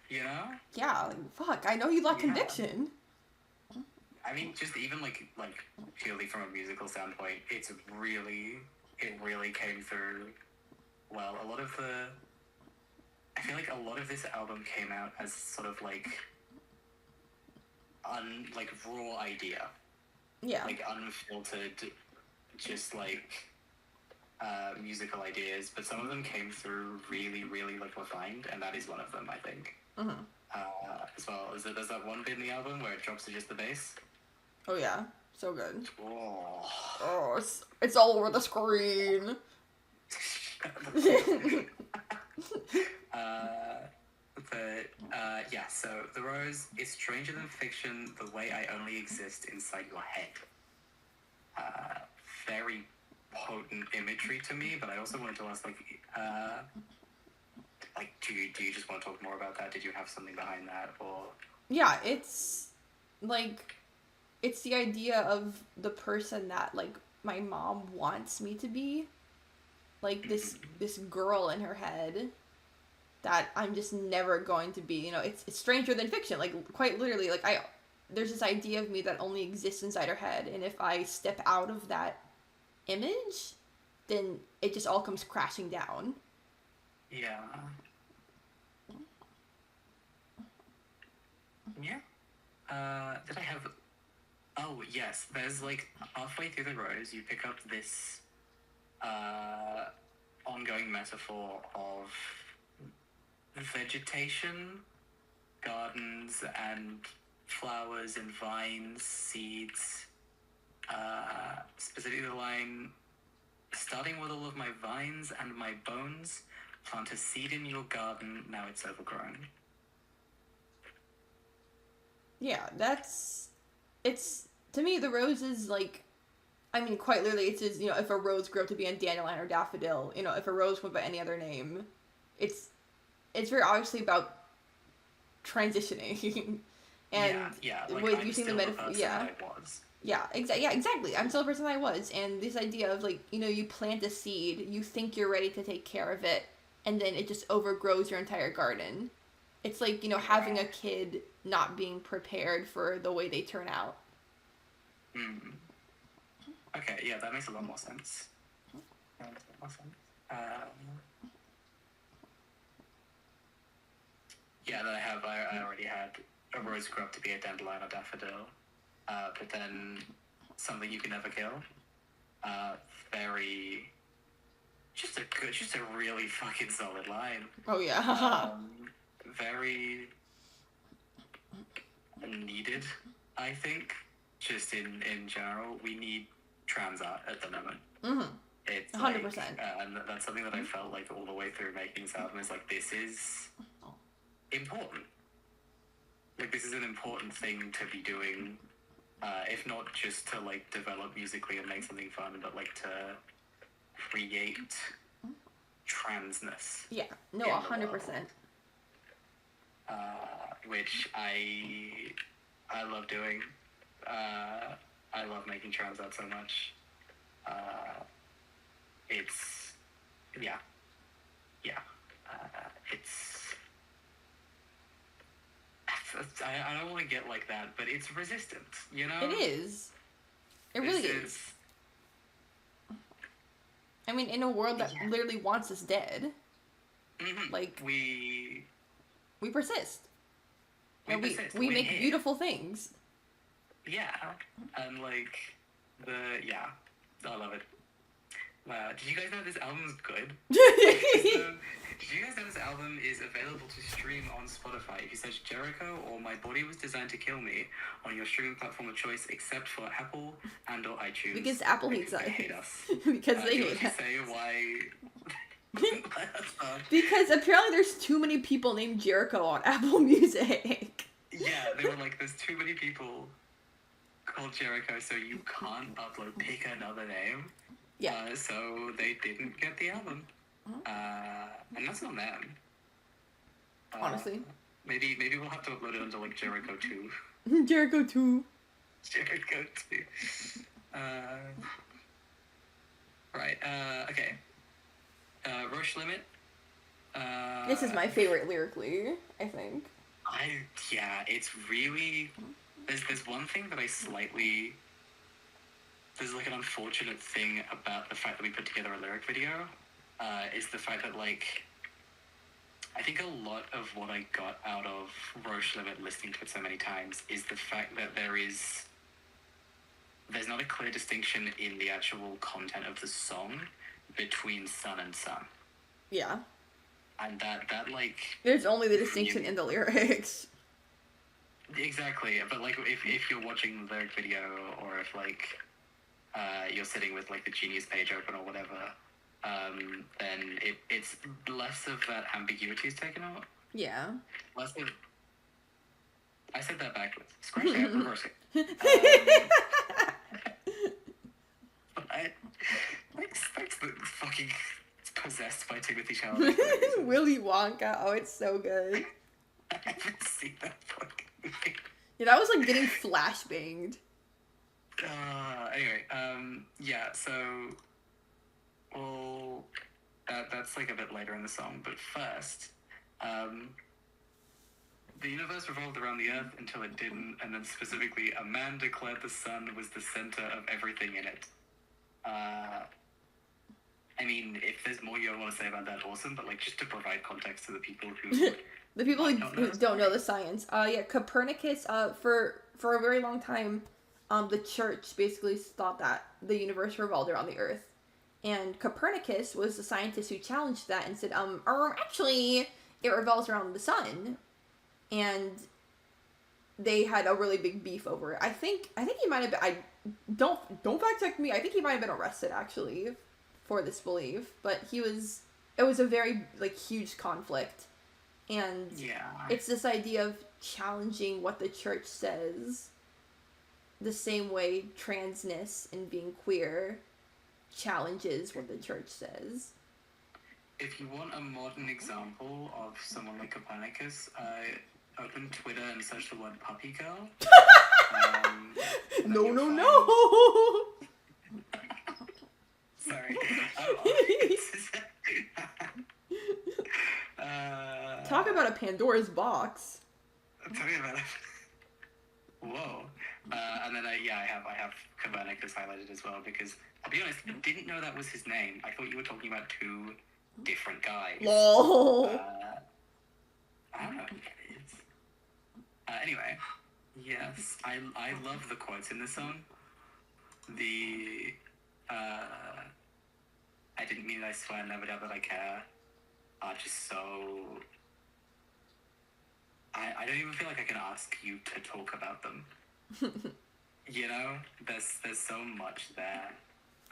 You know? Yeah, like, fuck. I know you lack conviction. I mean, just even, like, purely from a musical standpoint, it really came through well. I feel like a lot of this album came out as sort of, like, raw idea. Yeah. Like, unfiltered, just, like, musical ideas, but some of them came through really, really, like, refined, and that is one of them, I think. As well. There's that one bit in the album where it drops to just the bass. Oh, yeah. So good. Oh, it's all over the screen. So The Rose is stranger than fiction, the way I only exist inside your head. Very potent imagery to me, but I also wanted to ask, do you just want to talk more about that? Did you have something behind that, or? Yeah, it's the idea of the person that, like, my mom wants me to be. Like, this girl in her head that I'm just never going to be. You know, it's stranger than fiction. Like, quite literally, like, there's this idea of me that only exists inside her head, and if I step out of that image, then it just all comes crashing down. Yeah. Yeah. Did I have... Oh, yes. There's, like, halfway through The Rose, you pick up this ongoing metaphor of vegetation, gardens, and flowers and vines, seeds. Specifically the line, starting with all of my vines and my bones, plant a seed in your garden, now it's overgrown. Yeah, it's, to me, The Rose is, like, I mean, quite literally, it says, you know, if a rose grew up to be a dandelion or daffodil, you know, if a rose went by any other name, it's very obviously about transitioning. And like, with I'm using still the metaphor, I was. Yeah, exactly. I'm still the person I was, and this idea of, like, you know, you plant a seed, you think you're ready to take care of it, and then it just overgrows your entire garden. It's like, you know, having a kid not being prepared for the way they turn out. Okay, yeah, that makes a lot more sense. I already had a rose grew up to be a dandelion or daffodil, but then something you can never kill. Very, just a really fucking solid line. Oh yeah. Very needed, I think. Just in general, we need trans art at the moment. Mm-hmm. It's 100%. And that's something that I felt like all the way through making this album is like, this is important. Like, this is an important thing to be doing, if not just to like develop musically and make something fun, but like to create transness. Yeah. No, 100%. Which I love doing. I love making trans art so much. It's it's I don't want to get like that, but it's resistant, you know? It is. It really is. I mean, in a world that literally wants us dead, like we persist. And we make beautiful things. Yeah, and like I love it. Did you guys know this album's good? Did you guys know this album is available to stream on Spotify? If you search Jericho or My Body Was Designed to Kill Me on your streaming platform of choice, except for Apple and or iTunes. Because Apple hates us. They hate us. Because they hate us. Say why? Because apparently there's too many people named Jericho on Apple Music. Yeah, they were like, there's too many people called Jericho, so you can't upload. Pick another name. Yeah. So they didn't get the album. And that's on them. Honestly. Maybe we'll have to upload it under like Jericho 2. Jericho 2. Jericho 2. Right. Okay. Rush Limit. This is my favorite lyrically, I think. It's really. There's one thing that I slightly. There's like an unfortunate thing about the fact that we put together a lyric video, is the fact that like, I think a lot of what I got out of Roche Limit listening to it so many times is the fact that there's not a clear distinction in the actual content of the song between sun and sun. Yeah. And that like... There's only the distinction in the lyrics. Exactly, but like if you're watching the lyric video, or if like you're sitting with like the Genius page open or whatever, then it's less of that ambiguity is taken out. Yeah. Less of... I said that backwards. Scratch that, reverse it. Thanks the fucking Possessed by Timothy Chalamet. Willy Wonka. Oh, it's so good. I haven't seen that fucking movie. Yeah, that was like getting flashbanged. Anyway, yeah, so, well, that's like a bit later in the song, but first, the universe revolved around the Earth until it didn't, and then specifically, a man declared the sun was the center of everything in it. I mean, if there's more you want to say about that, awesome, but like, just to provide context to the people who... The people who don't know the science. Yeah, Copernicus, for a very long time, the church basically thought that the universe revolved around the Earth. And Copernicus was the scientist who challenged that and said, actually, it revolves around the sun. And they had a really big beef over it. I think he might have been, don't fact check me, I think he might have been arrested, actually, for this belief. But it was a very, like, huge conflict. And it's this idea of challenging what the church says, the same way transness and being queer challenges what the church says. If you want a modern example of someone like Copernicus, open Twitter and search the word puppy girl. No. Sorry. Talk about a Pandora's box. Talking about it. Whoa. And then I have Copernicus highlighted as well, because I'll be honest, I didn't know that was his name. I thought you were talking about two different guys. Lol. I don't know. Anyway, yes, I love the quotes in this song. The need, I swear, never doubt that I care are just so... I don't even feel like I can ask you to talk about them. You know? There's so much there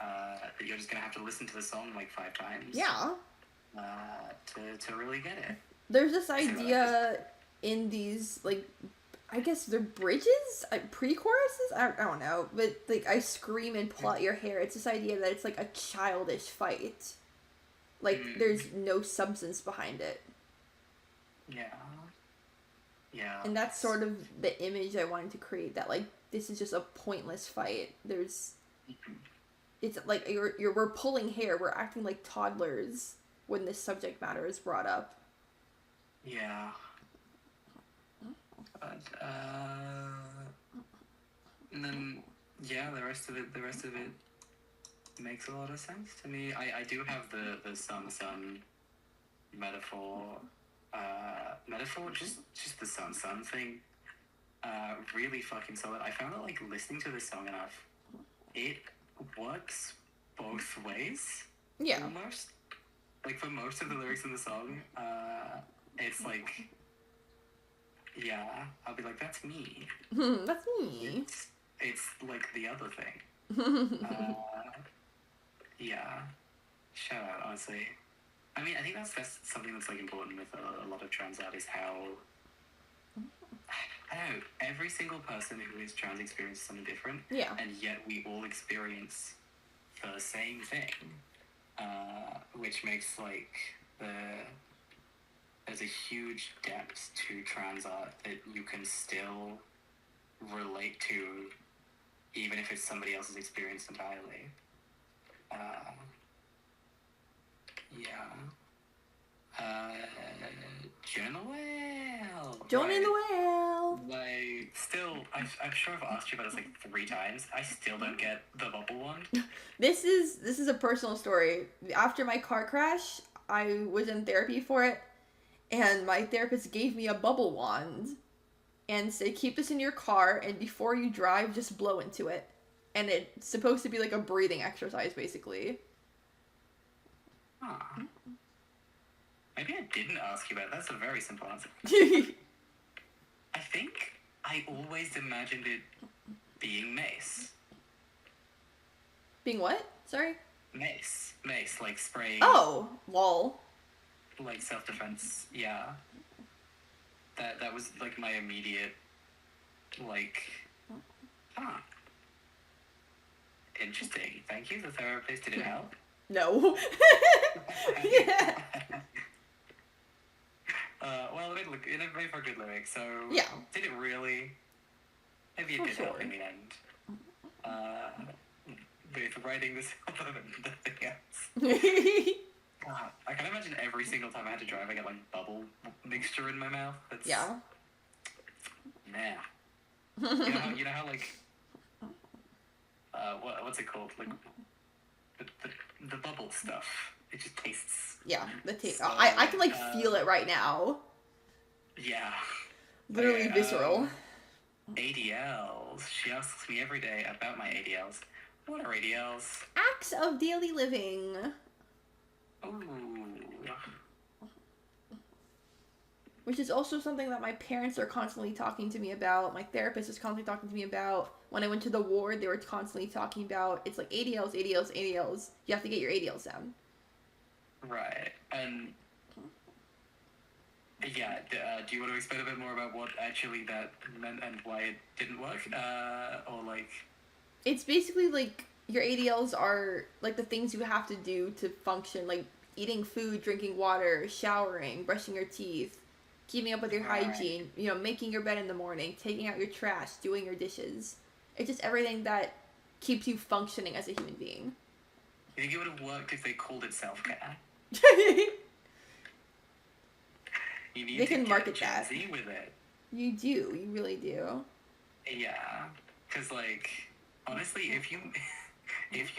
that you're just going to have to listen to the song like 5 times. Yeah. To really get it. There's this idea in these, like, I guess they're bridges? Pre-choruses? I don't know. But, like, I scream and pull out your hair. It's this idea that it's, like, a childish fight. Like, there's no substance behind it. Yeah. Yeah. And that's sort of the image I wanted to create. That, like, this is just a pointless fight. There's... It's, like, we're pulling hair. We're acting like toddlers when this subject matter is brought up. Yeah. But, and then, yeah, the rest of it makes a lot of sense to me. I do have the sun metaphor, just the sun thing, really fucking solid. I found that, like, listening to this song enough, it works both ways. Yeah. Almost. Like, for most of the lyrics in the song, it's like, yeah, I'll be like, that's me. That's me. It's like the other thing. Yeah. Shout out, honestly. I mean, I think that's something that's, like, important with a lot of trans artists, how... I don't know, every single person who is trans experiences something different. Yeah. And yet we all experience the same thing. Which makes, like, there's a huge depth to trans art that you can still relate to, even if it's somebody else's experience entirely. Join the whale! Join in the whale! Like, still, I'm sure I've asked you about this, like, 3 times. I still don't get the bubble one. This is a personal story. After my car crash, I was in therapy for it, and my therapist gave me a bubble wand and said, keep this in your car, and before you drive, just blow into it. And it's supposed to be like a breathing exercise, basically. Huh. Maybe I didn't ask you about that. That's a very simple answer. I think I always imagined it being mace. Being what? Sorry? Mace, like spray. Oh, lol. Like self-defense, yeah. That was, like, my immediate, like, interesting. Thank you, the therapist. Did it help? No. Yeah. Well, it made for a good lyric, so... Yeah. Did it really? Maybe it did help in the end. With writing this album and nothing else. I can imagine every single time I had to drive, I get, like, bubble mixture in my mouth. That's... Yeah. Nah. You know how, like... what's it called? Like, the bubble stuff. It just tastes... Yeah, the taste. So, I can, like, feel it right now. Yeah. Literally visceral. ADLs. She asks me every day about my ADLs. What are ADLs? Acts of daily living. Ooh. Which is also something that my parents are constantly talking to me about. My therapist is constantly talking to me about. When I went to the ward, they were constantly talking about, it's like ADLs, ADLs, ADLs. You have to get your ADLs down. Right. And... yeah, do you want to explain a bit more about what actually that meant and why it didn't work? Or, like... It's basically, like, your ADLs are, like, the things you have to do to function. Like, eating food, drinking water, showering, brushing your teeth, keeping up with your hygiene, you know, making your bed in the morning, taking out your trash, doing your dishes. It's just everything that keeps you functioning as a human being. You think it would have worked if they called it self-care? You need They to can get market Gen that. Z with it. You do. You really do. Yeah. Because, like, honestly, if you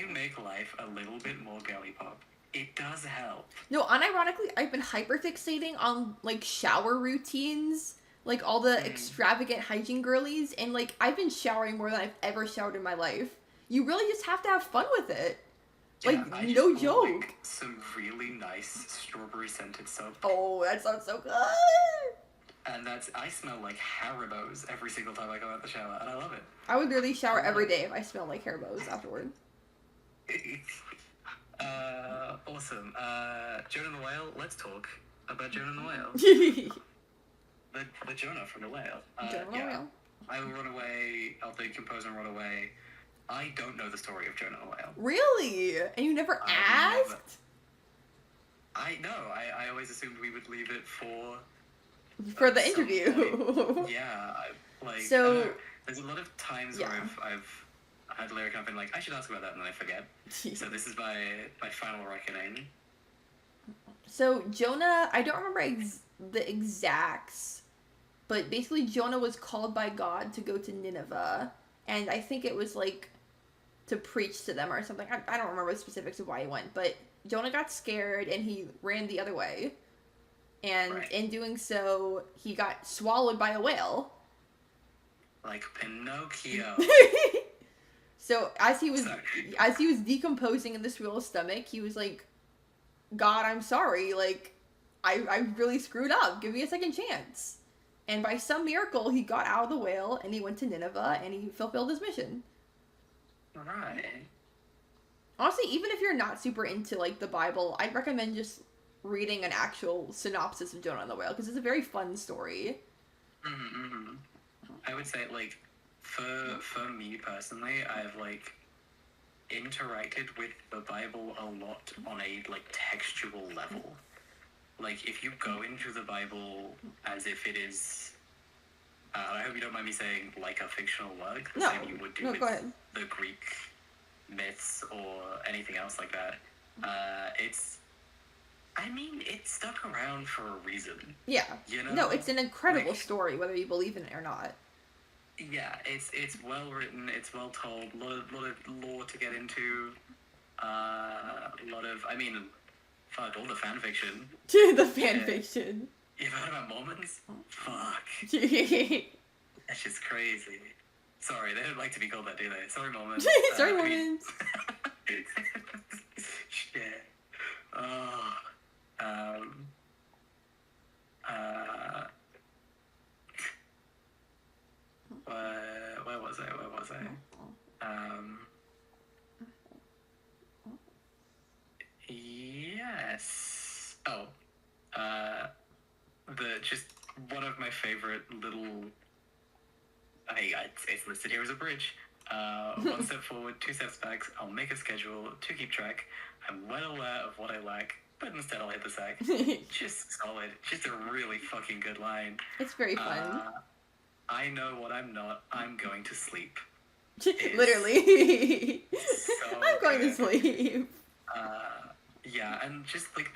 make life a little bit more girly pop, it does help. No, unironically, I've been hyperfixating on, like, shower routines. Like, all the extravagant hygiene girlies. And, like, I've been showering more than I've ever showered in my life. You really just have to have fun with it. Like, I no just bought, joke. like, some really nice strawberry scented soap. Oh, that sounds so good. And I smell like Haribo's every single time I go out the shower, and I love it. I would literally shower every day if I smelled like Haribo's afterward. Awesome. Jonah and the Whale, let's talk about Jonah and the Whale. The Jonah from the Whale. Jonah and the Whale. I will run away, I'll decompose and run away. I don't know the story of Jonah and the Whale. Really? And you never asked? I always assumed we would leave it for the interview. Yeah, so there's a lot of times yeah. where I've had lyric and I've been like, I should ask about that, and then I forget. So this is my final reckoning. So Jonah, I don't remember the exacts, but basically Jonah was called by God to go to Nineveh, and I think it was like to preach to them or something. I don't remember the specifics of why he went, but Jonah got scared and he ran the other way. And in doing so, he got swallowed by a whale. Like Pinocchio. So as he was decomposing in this whale's stomach, he was like, God, I'm sorry. Like, I really screwed up. Give me a second chance. And by some miracle, he got out of the whale and he went to Nineveh and he fulfilled his mission. Right. Honestly, even if you're not super into like the Bible, I'd recommend just reading an actual synopsis of Jonah and the Whale because it's a very fun story. Mm-hmm. I would say like for me personally, I've like interacted with the Bible a lot on a like textual level. Like if you go into the Bible as if it is, I hope you don't mind me saying like a fictional work, the same you would do with the Greek myths or anything else like that. It's stuck around for a reason. Yeah. You know? No, it's an incredible story, whether you believe in it or not. Yeah, it's well written, it's well told, a lot of lore to get into, fuck, all the fan fiction. The fan fiction. You've heard about Mormons? Fuck. That's just crazy. Sorry, they don't like to be called that, do they? Sorry, Mormons. Sorry, Mormons. Shit. Where was I? Yes. Oh. Just one of my favorite little... It's listed here as a bridge. 1 step forward, 2 steps back. I'll make a schedule to keep track. I'm well aware of what I lack, but instead I'll hit the sack. Just solid. Just a really fucking good line. It's very fun. I know what I'm not. I'm going to sleep. Literally. So I'm going to sleep. Yeah, and just like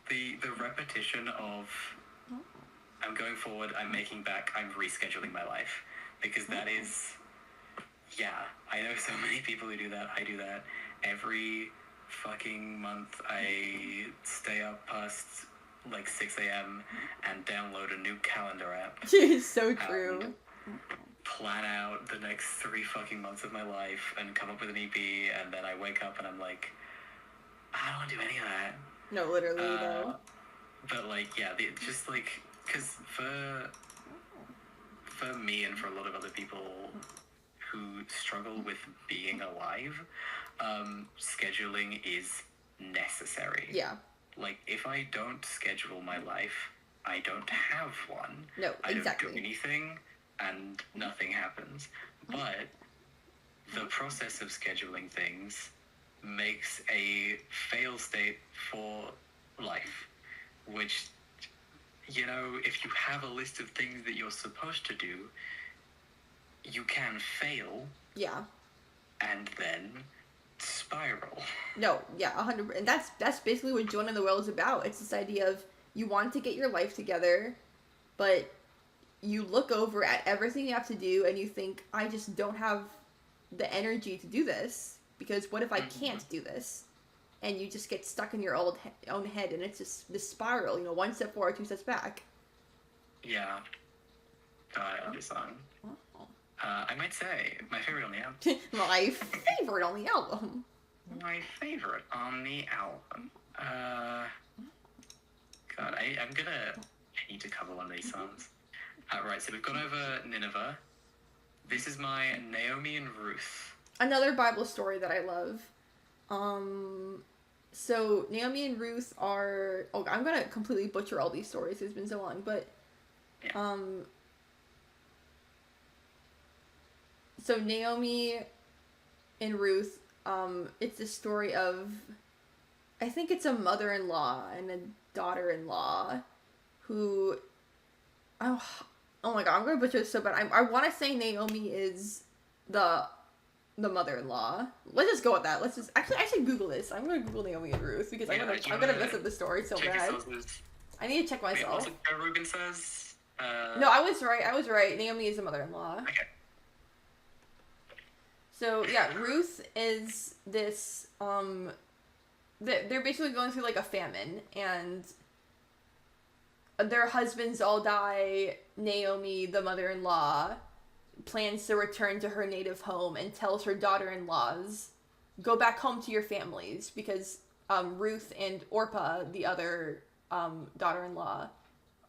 the repetition of I'm going forward, I'm making back, I'm rescheduling my life. Because that is, yeah, I know so many people who do that. I do that every fucking month. I stay up past like 6 a.m. and download a new calendar app. It's so true. Plan out the next 3 fucking months of my life and come up with an EP, and then I wake up and I'm like, I don't want to do any of that. No, literally, though. But like, yeah, just like, because for me and for a lot of other people who struggle with being alive, scheduling is necessary. Yeah. Like, if I don't schedule my life, I don't have one. No, exactly. I don't do anything, and nothing happens. But the process of scheduling things makes a fail state for life, which, you know, if you have a list of things that you're supposed to do, you can fail. Yeah. And then spiral. No, yeah, 100%. And that's basically what Jonah and the Whale is about. It's this idea of you want to get your life together, but you look over at everything you have to do and you think, I just don't have the energy to do this, because what if I can't do this? And you just get stuck in your own head, and it's just this spiral, 1 step forward, 2 steps back. Yeah. I understand. I might say, my favorite on the album. My favorite on the album. my favorite on the album. God, I need to cover one of these songs. Right, so we've gone over Nineveh. This is my Naomi and Ruth. Another Bible story that I love. So Naomi and Ruth are... Oh, I'm gonna completely butcher all these stories. It's been so long, but... Yeah. So Naomi and Ruth, it's a story of... I think it's a mother-in-law and a daughter-in-law who... Oh my god, I'm gonna butcher this so bad. I want to say Naomi is the mother-in-law. Let's just go with that. Let's just... Actually, I should Google this. I'm gonna Google Naomi and Ruth because I'm gonna mess up the story so bad. I need to check myself. Wait, what Ruben says? No, I was right. Naomi is the mother-in-law. Okay. So, yeah, Ruth is this, they're basically going through, like, a famine, and their husbands all die. Naomi, the mother-in-law, plans to return to her native home and tells her daughter-in-laws, go back home to your families, because, Ruth and Orpah, the other, daughter-in-law,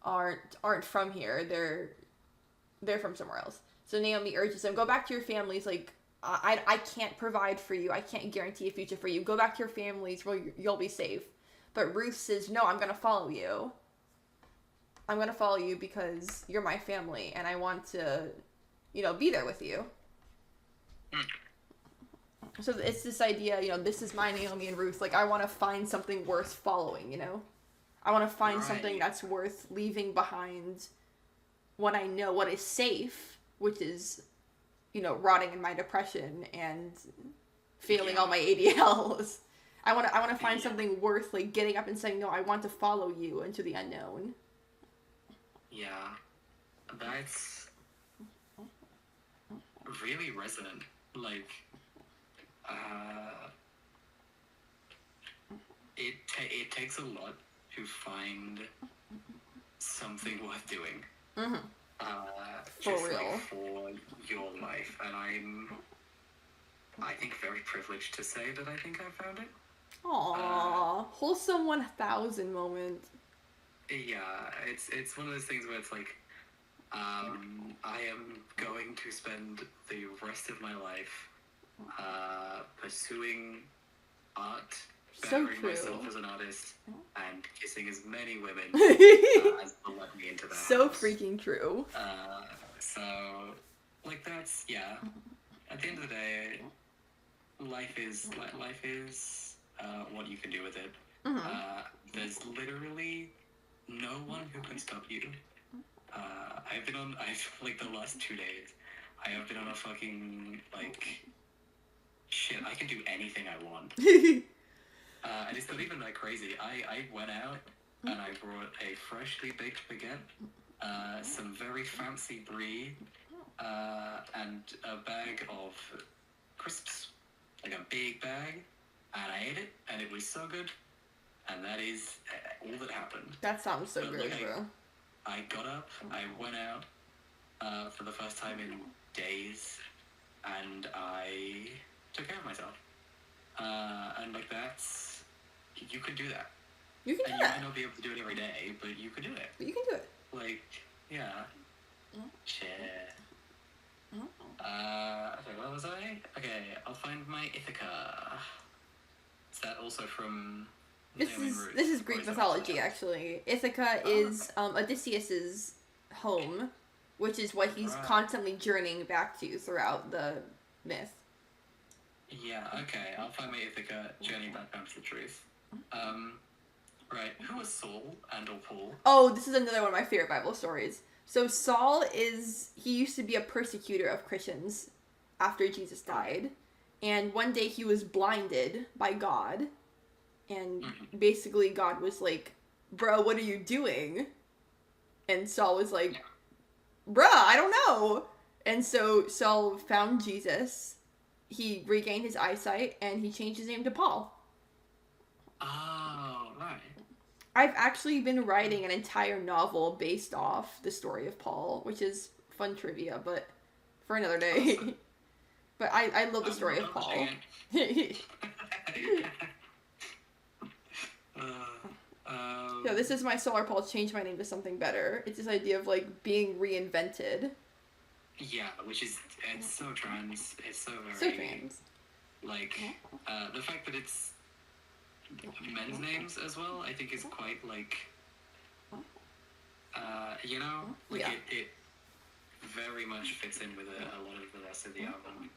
aren't from here. They're from somewhere else. So Naomi urges them, go back to your families, like, I can't provide for you. I can't guarantee a future for you. Go back to your families where you'll be safe. But Ruth says, no, I'm going to follow you. I'm going to follow you because you're my family and I want to, be there with you. So it's this idea, this is my Naomi and Ruth. Like, I want to find something worth following, I want to find something that's worth leaving behind when I know what is safe, which is... rotting in my depression and failing all my ADLs. I want to find something worth, like, getting up and saying, no, I want to follow you into the unknown. Yeah. That's really resonant. Like, it takes a lot to find something worth doing. Mm-hmm. For real. Like, for your life, and I think very privileged to say that I think I found it. Aww, wholesome 1000 moment. Yeah, it's one of those things where it's like, I am going to spend the rest of my life pursuing art, bettering myself as an artist, and kissing as many women as will let me into that So house. freaking true. So, like, that's, yeah. At the end of the day, life is what you can do with it. Mm-hmm. There's literally no one who can stop you. I've the last 2 days, I have been on a fucking, shit, I can do anything I want. And it's not even that crazy. I went out and I brought a freshly baked baguette, some very fancy brie, and a bag of crisps, like a big bag, and I ate it, and it was so good, and that is all that happened. That sounds so good, bro. I got up, I went out for the first time in days, and I took care of myself. And that's, you can do that. You can do and that. You might not be able to do it every day, but you can do it. But you can do it. Like, yeah. Shit. Okay, where was I? Okay, I'll find my Ithaca. Is that also from... This is Greek mythology, actually. Ithaca is Odysseus's home, which is what he's constantly journeying back to throughout the myth. Yeah, okay, I'll find my Ithaca, journey back down to the truth. Right, who was Saul and or Paul? Oh, this is another one of my favorite Bible stories. So Saul he used to be a persecutor of Christians after Jesus died. And one day he was blinded by God. And basically God was like, bro, what are you doing? And Saul was like, bruh, I don't know. And so Saul found Jesus. He regained his eyesight and he changed his name to Paul. Oh, right. I've actually been writing an entire novel based off the story of Paul, which is fun trivia, but for another day. But I love the story of Paul. this is my solar pulse, change my name to something better. It's this idea of, like, being reinvented. Yeah, which is, it's so trans. It's so very... So trans. Like, the fact that it's men's names as well, I think is quite, like, you know? Like, Yeah. it very much fits in with a lot of the rest of the album.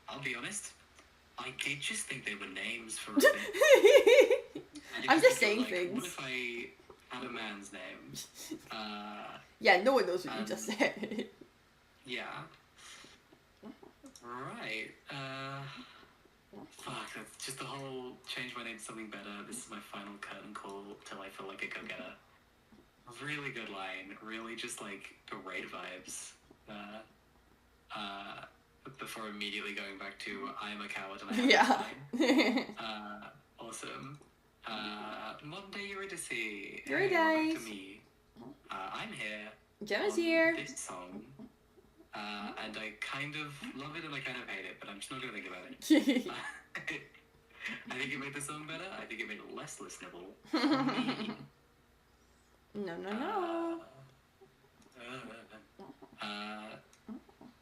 I'll be honest, I did just think they were names for a bit. I'm just think, saying like, things. What if I had a man's name? Yeah, no one knows what you just said. Yeah. Right. Fuck, that's just the whole change my name to something better. This is my final curtain call till I feel like a go-getter. Really good line. Really just, like, great vibes. Before immediately going back to I'm a coward and I have Yeah. awesome. Modern day Eurydice. Hey, Eurydice. welcome to me. I'm here. Gemma's on here. This song. And I kind of love it and I kind of hate it, but I'm just not gonna think about it. I think it made the song better. I think it made it less listenable. For me. No.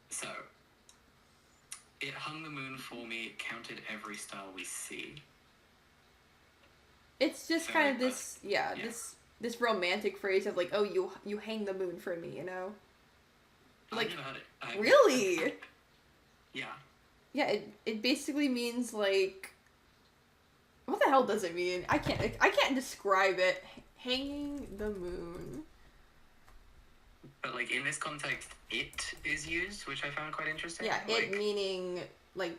So, it hung the moon for me, counted every star we see. It's just Very kind of good. this, Yeah. this romantic phrase of, like, oh, you hang the moon for me, you know? Like, I've never heard it. really? Yeah. Yeah, it basically means, like, what the hell does it mean? I can't describe it. Hanging the moon. But, like, in this context, it is used, which I found quite interesting. Yeah, like, it meaning, like,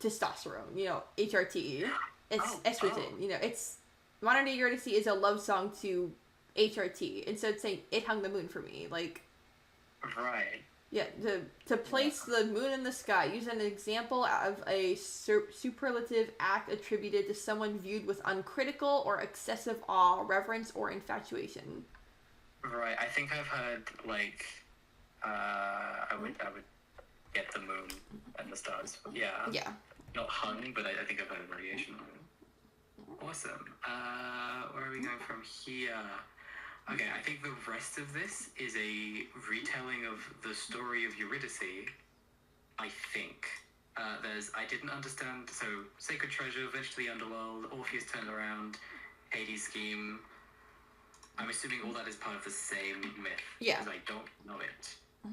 testosterone, you know, HRT. It's estrogen, you know, it's, Modern Day Eurydice is a love song to HRT, and so it's saying, it hung the moon for me, like, Right. yeah, to place the moon in the sky, use an example of a superlative act attributed to someone viewed with uncritical or excessive awe, reverence, or infatuation. Right. I think I've heard, like, I would get the moon and the stars. Yeah. Yeah. Not hung, but I think I've heard a variation of it. Awesome. Where are we going from here? Okay, I think the rest of this is a retelling of the story of Eurydice, I think. I didn't understand, so Sacred Treasure, Eventually Underworld, Orpheus Turned Around, Hades Scheme. I'm assuming all that is part of the same myth. Yeah. Because I don't know it.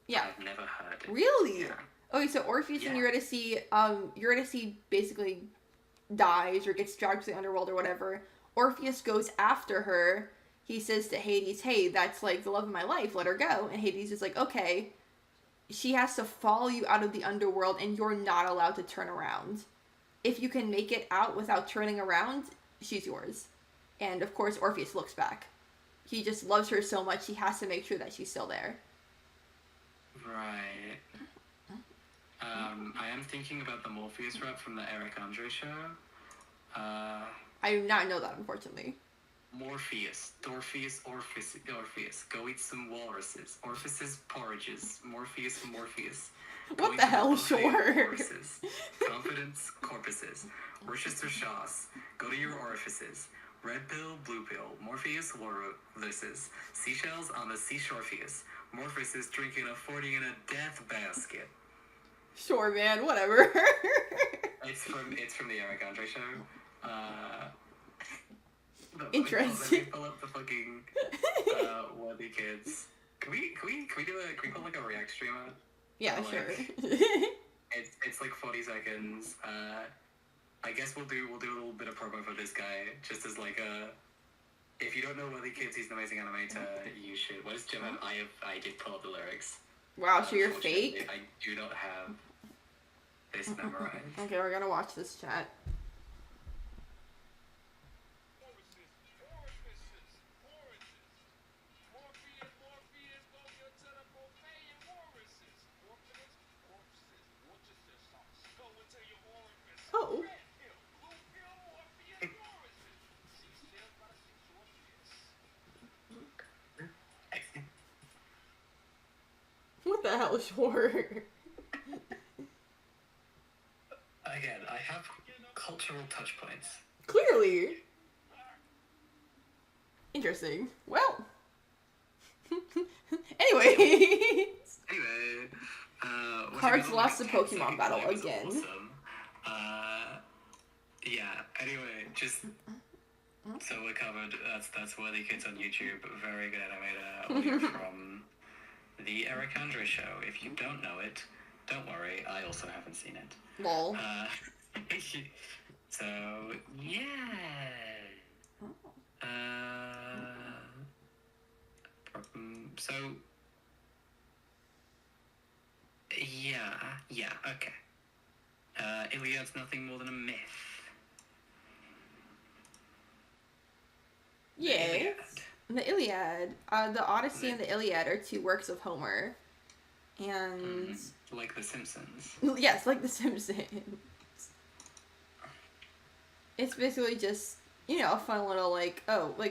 Yeah. I've never heard it. Really? Yeah. Okay, so Orpheus and Yeah. Eurydice basically dies or gets dragged to the underworld or whatever. Orpheus goes after her. He says to Hades, hey, that's, like, the love of my life, let her go. And Hades is like, okay, she has to follow you out of the underworld and you're not allowed to turn around. If you can make it out without turning around, she's yours. And, of course, Orpheus looks back. He just loves her so much, he has to make sure that she's still there. Right. I am thinking about the Morpheus rap from the Eric Andre show. I do not know that, unfortunately. Morpheus, Dorpheus, Orpheus, go eat some walruses. Orpheus porridges, Morpheus. What the hell, sure. Horses. Confidence, corpuses. Worcester Shaw's, go to your orifices. Red pill, blue pill, Morpheus, walruses. Seashells on the seashorepheus. Morpheus is drinking a 40 in a death basket. Sure, man, whatever. It's from the Eric Andre show. Interesting. Let me pull up the fucking Worthy Kids. Can we put like a React streamer? Yeah, Like, sure. It's like 40 seconds. I guess we'll do a little bit of promo for this guy, just as like a. If you don't know Worthy Kids, he's an amazing animator. You should. What is Jim? I did pull up the lyrics. Wow, so you're Unfortunately, fake? I do not have this memorized. Okay, we're gonna watch this chat. Oh. What the hell, sure. Again, I have cultural touch points. Clearly. Interesting. Well. Anyway. Anyway, what's Cards another, lost the 10 Pokemon second battle delay was again. Awesome. Yeah. Anyway, just so we're covered. That's Worthy Kids on YouTube. Very good animator. Audio from the Eric Andre Show. If you don't know it, don't worry. I also haven't seen it. Lol. So yeah. So yeah, okay. Iliad's nothing more than a myth. Yes. The Iliad. The Odyssey and the Iliad are two works of Homer. And... Like The Simpsons. Yes, like The Simpsons. It's basically just, a fun little,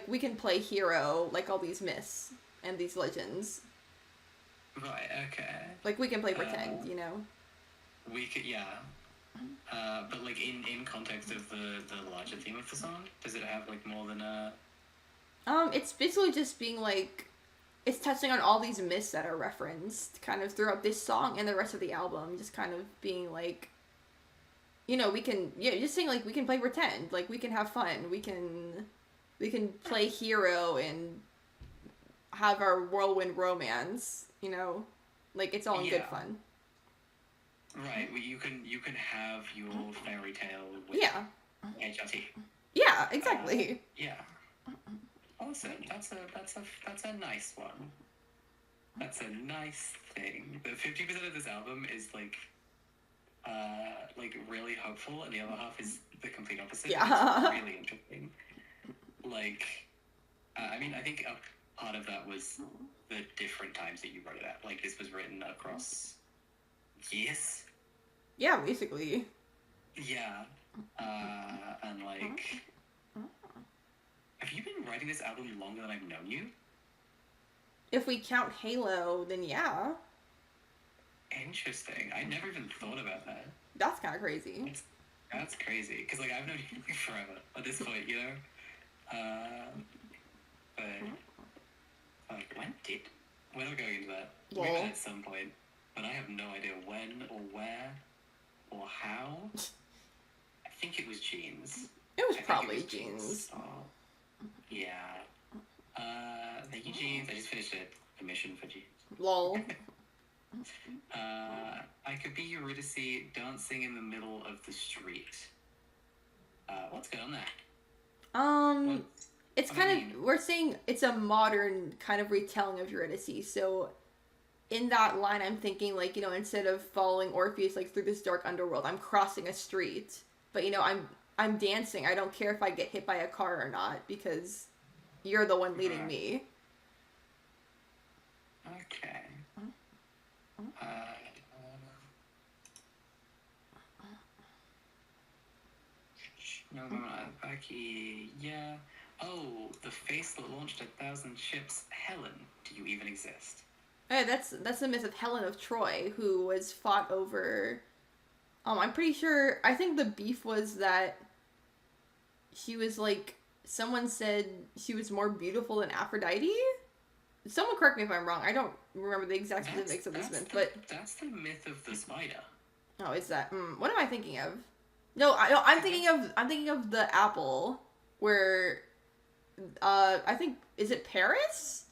we can play hero, like all these myths and these legends. Right, okay. Like, we can play pretend, We could, yeah. But, like, in context of the larger theme of the song, does it have, like, more than a... It's basically just being, it's touching on all these myths that are referenced kind of throughout this song and the rest of the album, just kind of being, we can, just saying, we can play pretend, we can have fun, we can play hero and have our whirlwind romance, it's all in good fun. Right, well, you can have your fairy tale with HRT. Yeah, exactly. Yeah. Awesome. That's a nice one. That's a nice thing. The 50% of this album is really hopeful, and the other half is the complete opposite. Yeah. It's really interesting. I think a part of that was the different times that you wrote it at. This was written across years. Yeah, basically. Yeah. And have you been writing this album longer than I've known you? If we count Halo, then yeah. Interesting. I never even thought about that. That's kind of crazy. That's crazy. Because, I've known you forever at this point, But, we're not going into that. Well, we met at some point, but I have no idea when or where or how. I think it was Jeans. It was probably Jeans. Yeah. Thank you, Jeans. I just finished a mission for Jeans. Lol. I could be Eurydice dancing in the middle of the street. What's going on there? It's kind of, we're saying it's a modern kind of retelling of Eurydice, so in that line I'm thinking, instead of following Orpheus, through this dark underworld, I'm crossing a street, but, I'm dancing, I don't care if I get hit by a car or not, because you're the one leading me. Okay. No, Becky, yeah. Oh, the face that launched 1,000 ships, Helen. Do you even exist? Hey, that's the myth of Helen of Troy, who was fought over... I'm pretty sure... I think the beef was that she was, someone said she was more beautiful than Aphrodite? Someone correct me if I'm wrong. I don't remember the exact specifics of this myth, but... That's the myth of the spider. Oh, is that... what am I thinking of? No, I'm thinking of the apple, where... I think... Is it Paris?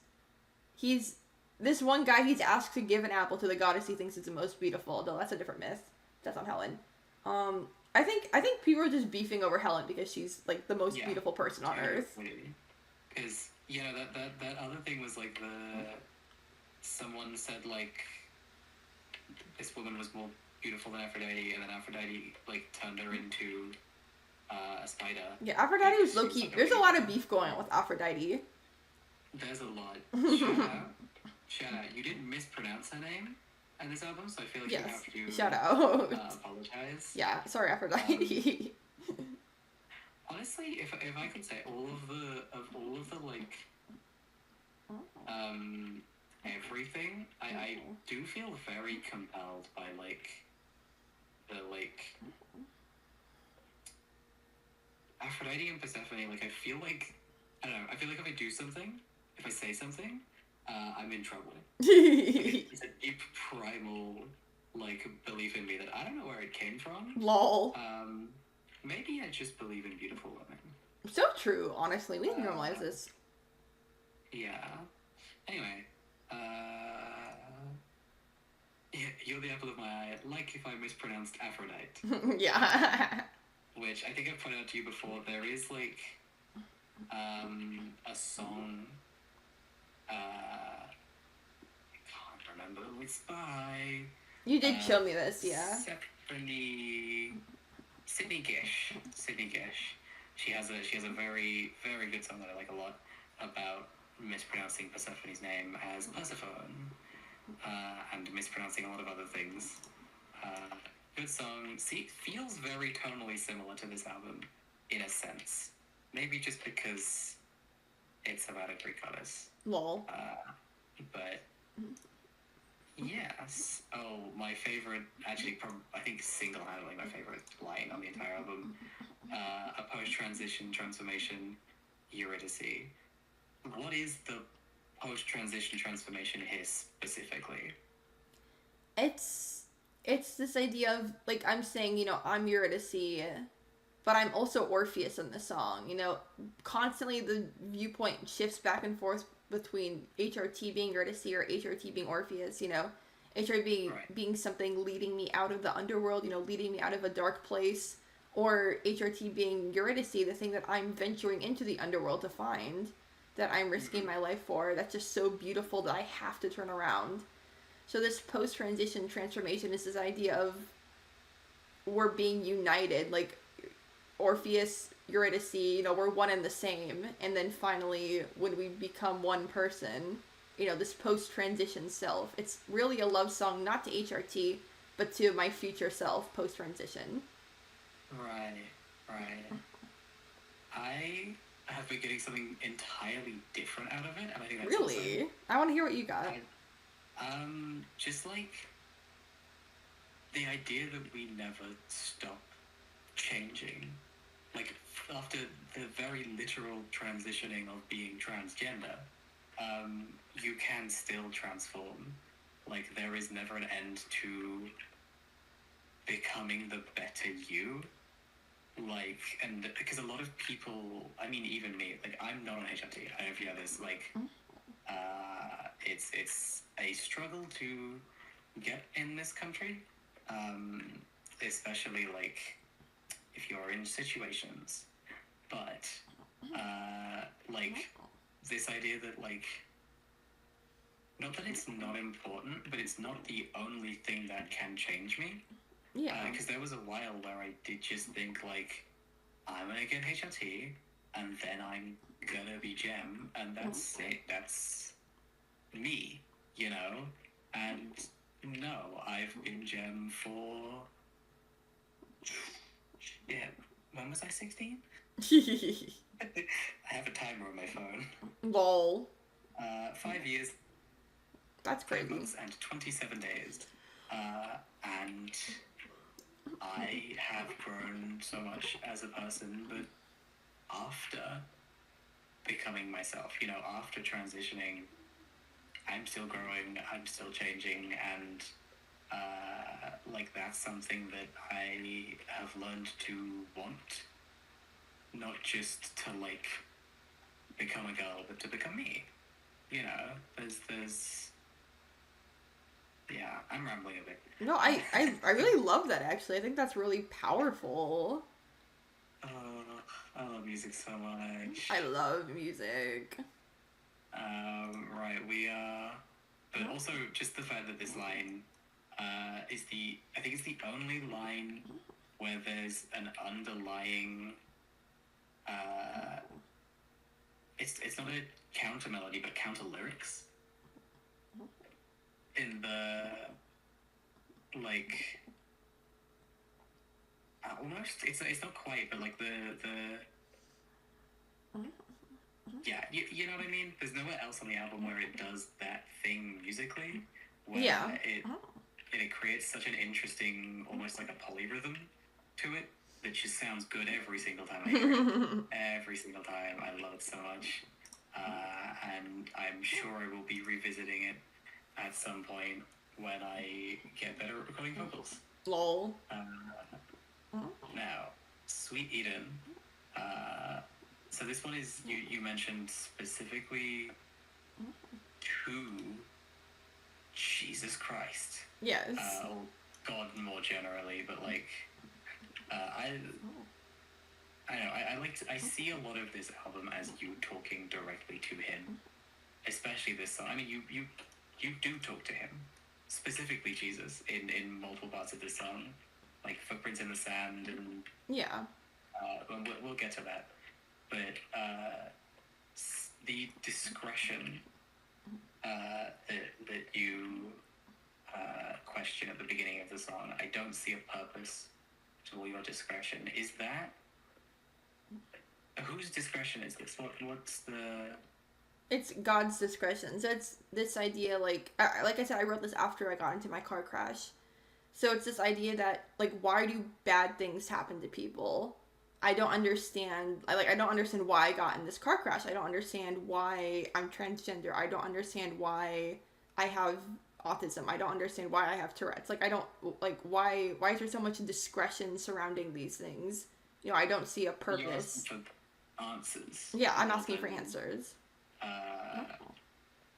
This one guy, he's asked to give an apple to the goddess he thinks is the most beautiful. No, that's a different myth. That's not Helen. I think people are just beefing over Helen because she's, the most beautiful person on Earth. Because, that other thing was, someone said, this woman was more beautiful than Aphrodite, and then Aphrodite, turned her into a spider. Yeah, Aphrodite was low-key. There's a lot of beef going on with Aphrodite. There's a lot. Shout out. You didn't mispronounce her name in this album, so I feel like you have to shout out. Apologize. Yeah, sorry, Aphrodite. Honestly, if I could say all of the everything, I do feel very compelled by Aphrodite and Persephone. I feel like I don't know. I feel like if I do something, if I say something, I'm in trouble. It's a deep primal like belief in me that I don't know where it came from. Lol. Maybe I just believe in beautiful women. So true, honestly. We need to normalize this. Yeah. Anyway, yeah, you're the apple of my eye. Like if I mispronounced Aphrodite, Yeah. which I think I've pointed out to you before. There is like a song. I can't remember who it's by. You did show me this, yeah. Sydney Gish. She has a very, very good song that I like a lot about mispronouncing Persephone's name as Persephone, and mispronouncing a lot of other things. Good song. Feels very tonally similar to this album, in a sense. Maybe just because it's about a Greek goddess. Lol. But yes. Oh, my favorite, actually, I think single-handedly my favorite line on the entire album. A post-transition transformation, Eurydice. What is the post-transition transformation here specifically? It's this idea of, like, I'm saying, you know, I'm Eurydice, but I'm also Orpheus in the song. You know, constantly the viewpoint shifts back and forth between HRT being Eurydice or HRT being Orpheus, you know. HRT being something leading me out of the underworld, you know, leading me out of a dark place. Or HRT being Eurydice, the thing that I'm venturing into the underworld to find, that I'm risking my life for, that's just so beautiful that I have to turn around. So this post-transition transformation is this idea of we're being united, like Orpheus, Eurydice, you know, we're one and the same. And then finally, when we become one person, you know, this post-transition self. It's really a love song, not to HRT, but to my future self post-transition. Right. I have been getting something entirely different out of it, and I think that's really awesome. I want to hear what you got. Just like the idea that we never stop changing. Like after the very literal transitioning of being transgender, you can still transform. Like there is never an end to becoming the better you. Like, and because a lot of people, I mean, even me, like, I'm not on HRT. I don't know if you know this, like, it's a struggle to get in this country, especially, like, if you're in situations. But, like, this idea that, like, not that it's not important, but it's not the only thing that can change me. Yeah. Because there was a while where I did just think, like, I'm gonna get HRT, and then I'm gonna be Gem, and that's it. That's me, you know? And no, I've been Gem for... Yeah, when was I 16? I have a timer on my phone. Lol. 5 years. That's crazy. 5 months and 27 days. And I have grown so much as a person, but after becoming myself, you know, after transitioning, I'm still growing, I'm still changing, and like that's something that I have learned to want, not just to like become a girl, but to become me. You know, there's yeah, I'm rambling a bit. No, I really love that, actually. I think that's really powerful. I love music so much. I love music. Right, we are... But also, just the fact that this line is I think it's the only line where there's an underlying... It's not a counter melody, but counter lyrics. In the... like... almost, it's not quite, but like the yeah, you know what I mean? There's nowhere else on the album where it does that thing musically, where it creates such an interesting, almost like a polyrhythm to it, that which just sounds good every single time I hear it. Every single time. I love it so much. And I'm sure I will be revisiting it at some point when I get better at recording vocals. Lol. Now, Sweet Eden. So this one is, you mentioned specifically to Jesus Christ. Yes. Or God more generally, but like, I know, I see a lot of this album as you talking directly to him, especially this song. I mean, you do talk to him, specifically Jesus, in multiple parts of the song, like Footprints in the Sand, and Yeah. we'll get to that. But the discretion that you question at the beginning of the song, I don't see a purpose to all your discretion. Is that whose discretion is this? What's the? It's God's discretion. So it's this idea, like I said, I wrote this after I got into my car crash. So it's this idea that, like, why do bad things happen to people? I don't understand. I don't understand why I got in this car crash. I don't understand why I'm transgender. I don't understand why I have autism. I don't understand why I have Tourette's. Like, I don't, like, why is there so much discretion surrounding these things? You know, I don't see a purpose. You're asking for answers. Yeah, I'm asking for answers.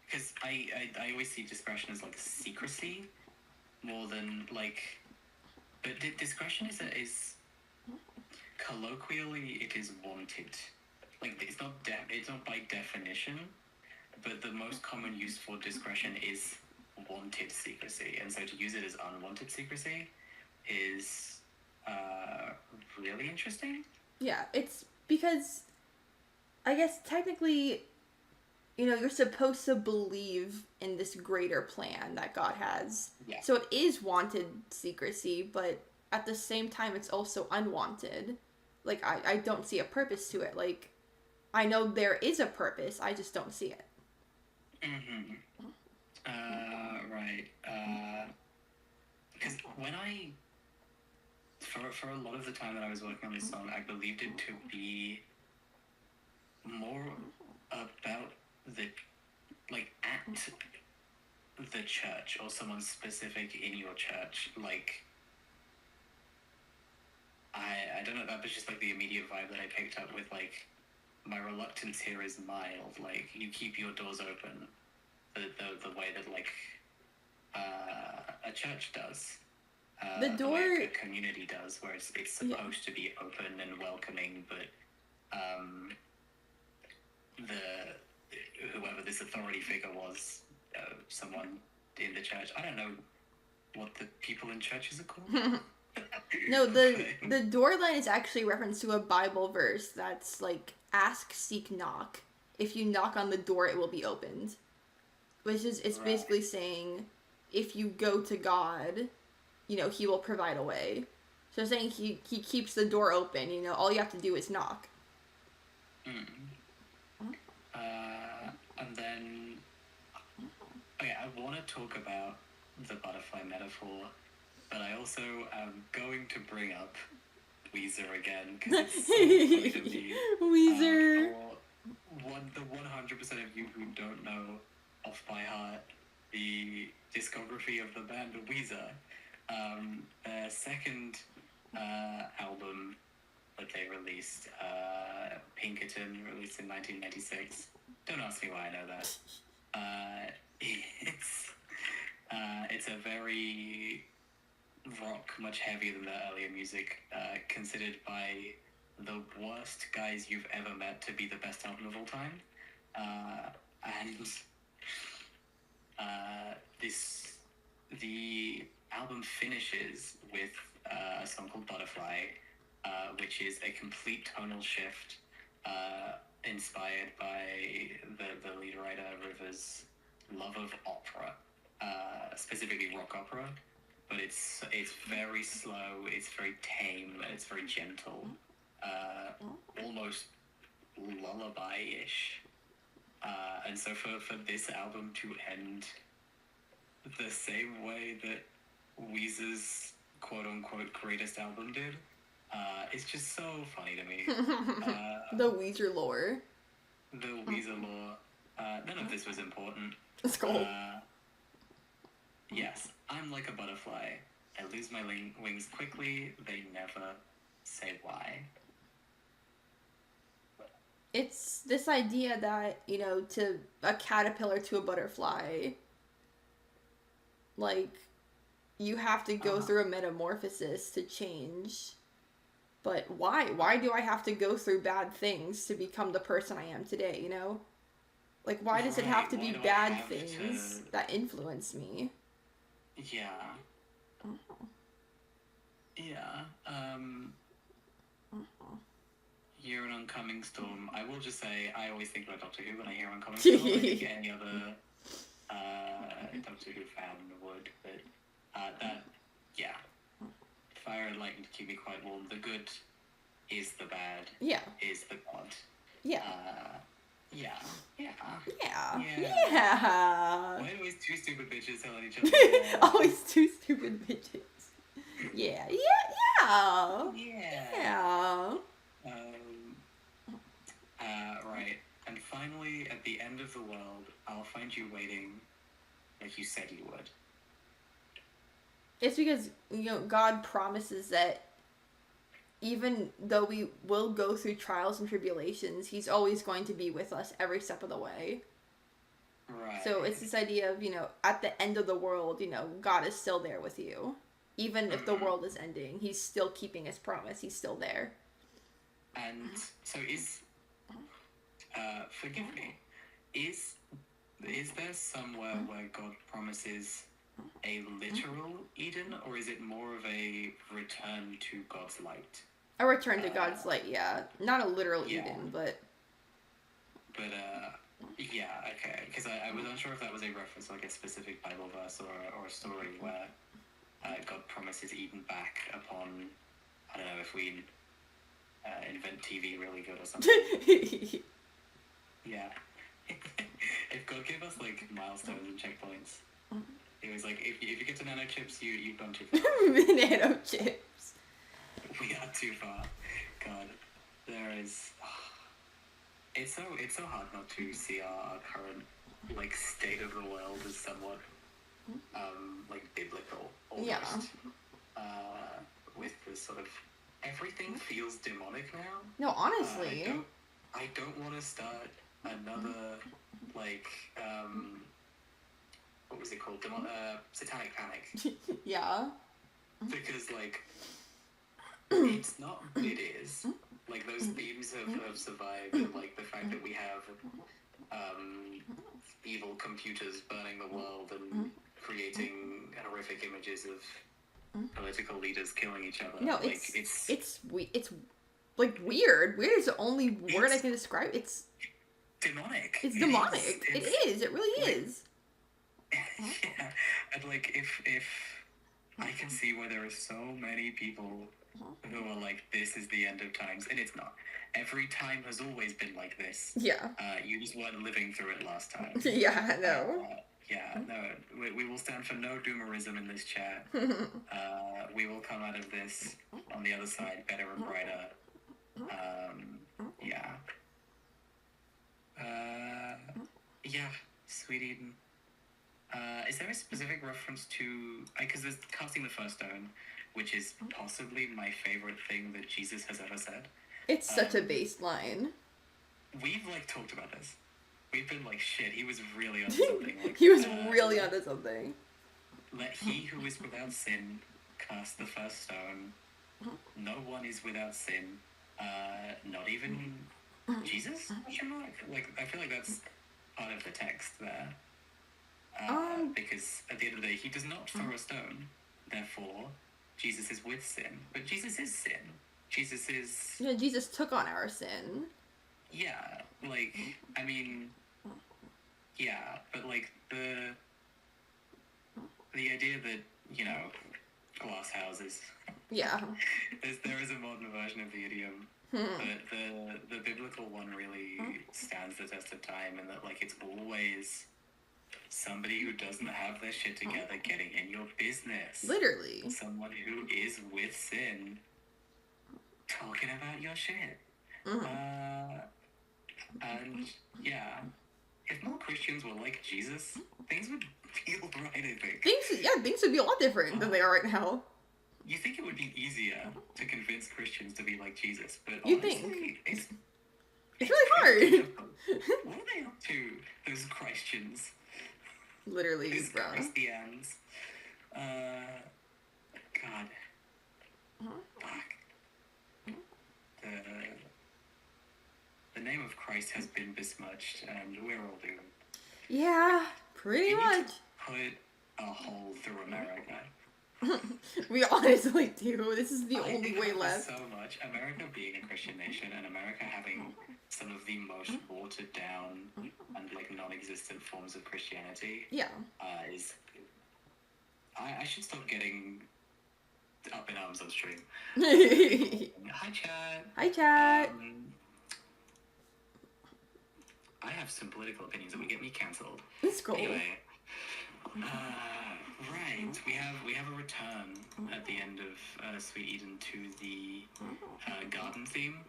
Because I always see discretion as like secrecy more than like, but discretion is colloquially it is wanted. Like it's not by definition, but the most common use for discretion is wanted secrecy, and so to use it as unwanted secrecy is really interesting. Yeah, it's because I guess technically, you know, you're supposed to believe in this greater plan that God has. Yeah. So it is wanted secrecy, but at the same time, it's also unwanted. Like, I don't see a purpose to it. Like, I know there is a purpose, I just don't see it. Mm-hmm. Right. Because when for a lot of the time that I was working on this song, I believed it to be more about at the church or someone specific in your church. Like, I don't know, that was just like the immediate vibe that I picked up with, like, my reluctance here is mild. Like, you keep your doors open the way that, like, a church does. The door... The way a community does, where it's supposed to be open and welcoming, but whoever this authority figure was, someone in the church. I don't know what the people in churches are called. No, the door line is actually a reference to a Bible verse that's like, ask, seek, knock. If you knock on the door, it will be opened. Which is, it's basically saying, if you go to God, you know, he will provide a way. So saying he keeps the door open, you know, all you have to do is knock. And then, okay, I want to talk about the butterfly metaphor, but I also am going to bring up Weezer again, because it's so funny to me. Weezer. The 100% of you who don't know off by heart the discography of the band Weezer, their second album that they released, Pinkerton, released in 1996. Don't ask me why I know that. It's a very rock, much heavier than their earlier music, considered by the worst guys you've ever met to be the best album of all time. The album finishes with a song called Butterfly, which is a complete tonal shift, inspired by the lead writer River's love of opera, specifically rock opera. But it's very slow, it's very tame, and it's very gentle, almost lullaby-ish. And so for this album to end the same way that Weezer's quote-unquote greatest album did, It's just so funny to me. The Weezer lore. The Weezer lore. None of this was important. Let's go. Yes, I'm like a butterfly. I lose my wings quickly. They never say why. It's this idea that, you know, to a caterpillar to a butterfly, like, you have to go through a metamorphosis to change. But why? Why do I have to go through bad things to become the person I am today, you know? Like, why does it have to be bad things that influence me? Yeah. Yeah. You're an oncoming storm. I will just say, I always think about Doctor Who when I hear oncoming storm. I think any other Doctor Who fan would, but that, yeah. Fire and lightning to keep me quite warm. The good is the bad. Yeah. Is the god. Yeah. Yeah. Why always two stupid bitches telling each other? Always two stupid bitches. Yeah. Right. And finally, at the end of the world, I'll find you waiting like you said you would. It's because, you know, God promises that even though we will go through trials and tribulations, he's always going to be with us every step of the way. Right. So it's this idea of, you know, at the end of the world, you know, God is still there with you. Even if the world is ending, he's still keeping his promise. He's still there. And so forgive me, is there somewhere where God promises a literal Eden, or is it more of a return to God's light? A return to God's light, yeah. Not a literal Eden, but... yeah, okay. Because I was unsure if that was a reference to like a specific Bible verse or a story where God promises Eden back upon, I don't know, if we invent TV really good or something. Yeah. If God gave us like milestones and checkpoints, it was like, if you get to nanochips, you've gone too far. Nanochips. We are too far. God, there is. It's so hard not to see our current like state of the world as somewhat like biblical almost. Yeah. With this sort of everything feels demonic now. No, honestly. I don't want to start another like what was it called? Satanic Panic. Yeah. Because like it's not, but it is. Like those themes have survived, and like the fact that we have evil computers burning the world and creating horrific images of political leaders killing each other. No, like, it's like weird. Weird is the only word I can describe. It's demonic. It's demonic. It is. It really is. Yeah, and like if I can see why there are so many people who are like, this is the end of times, and it's not. Every time has always been like this. Yeah. You just weren't living through it last time. Yeah, no. We will stand for no doomerism in this chat. We will come out of this on the other side better and brighter. Sweet Eden. Is there a specific reference to... Because there's casting the first stone, which is possibly my favorite thing that Jesus has ever said. It's such a baseline. We've, like, talked about this. We've been like, shit, he was really onto something. Like, he was really onto something. Let he who is without sin cast the first stone. No one is without sin. Not even Jesus? Like, I feel like that's part of the text there. Because at the end of the day, he does not throw a stone. Therefore, Jesus is with sin. But Jesus is sin. Jesus is... Yeah, Jesus took on our sin. Yeah, like, I mean... Yeah, but, like, the idea that, you know, glass houses... Yeah. there is a modern version of the idiom. But the biblical one really stands the test of time, and that, like, it's always somebody who doesn't have their shit together getting in your business. Literally. Someone who is with sin. talking about your shit. Mm. And yeah, if more Christians were like Jesus, things would feel right, I think. Things would be a lot different than they are right now. You think it would be easier to convince Christians to be like Jesus, but You honestly, think? it's It's really difficult. What are they up to, those Christians? Literally, Those bro. Christians. God. Fuck. The name of Christ has been besmirched, and we're all doomed. Yeah, pretty We need much. to put a hole through America. We honestly do. This is the I only think way about this left. so much. America being a Christian nation, and America having some of the most watered down and like non-existent forms of Christianity, Yeah. is. I should stop getting up in arms on stream. Hi, chat. Hi, chat. I have some political opinions that would get me cancelled. It's cool. Anyway, right, we have a return at the end of Sweet Eden to the garden theme,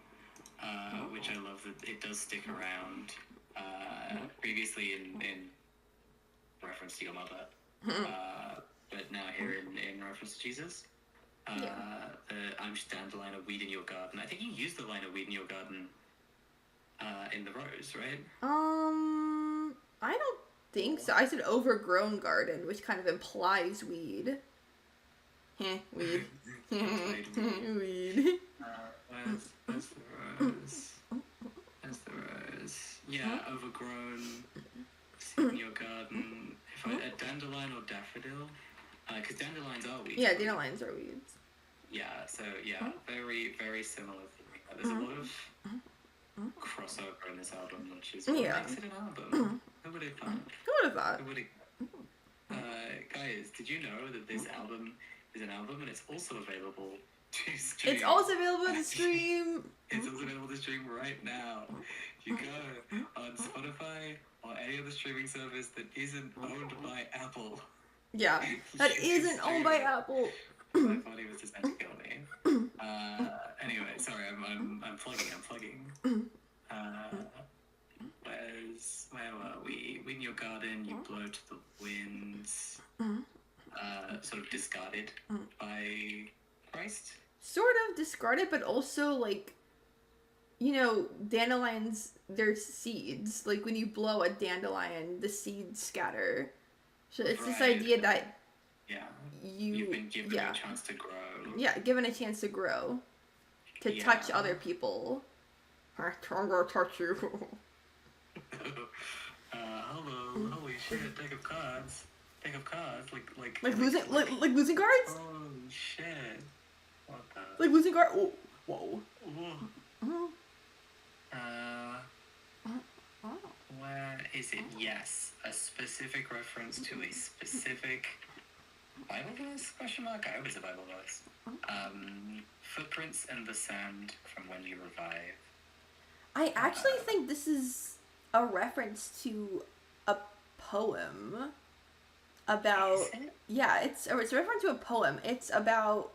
which I love that it does stick around. Previously in reference to your mother, but now here in reference to Jesus. I'm just dandelion, a weed in your garden. I think you used the line of weed in your garden in the rose, right? I don't think so. I said overgrown garden, which kind of implies weed. Weed. Weed. Where's the rose? Where's the rose? Yeah, overgrown. In your garden. If a dandelion or daffodil? Because dandelions are weeds. Yeah, dandelions are weeds. Yeah, so yeah, very, very similar thing. There's a lot of crossover in this album, which is what makes it an album. Who would have thought? Who would have thought? Who would have... guys, did you know that this album is an album and it's also available to stream? It's also available to stream. It's also available to stream right now. You go on Spotify or any other streaming service that isn't owned by Apple. Yeah, that isn't owned by Apple. I thought he was just meant to kill me. Anyway, sorry, I'm plugging. Where were we? In your garden, you blow to the winds. Sort of discarded by Christ. Sort of discarded, but also like, you know, dandelions, they're seeds. Like when you blow a dandelion, the seeds scatter. So it's this idea that you've been given a chance to grow. Yeah, given a chance to grow, to touch other people. I'm gonna touch you. Hello, holy shit! Deck of cards, like losing cards. Oh shit! What the? Like losing cards. Oh, whoa. Where is it? Yes, a specific reference to a specific Bible verse? Question mark. I hope it's a Bible verse. Footprints in the sand from when you revive. I actually think this is a reference to a poem about. It's a reference to a poem. It's about.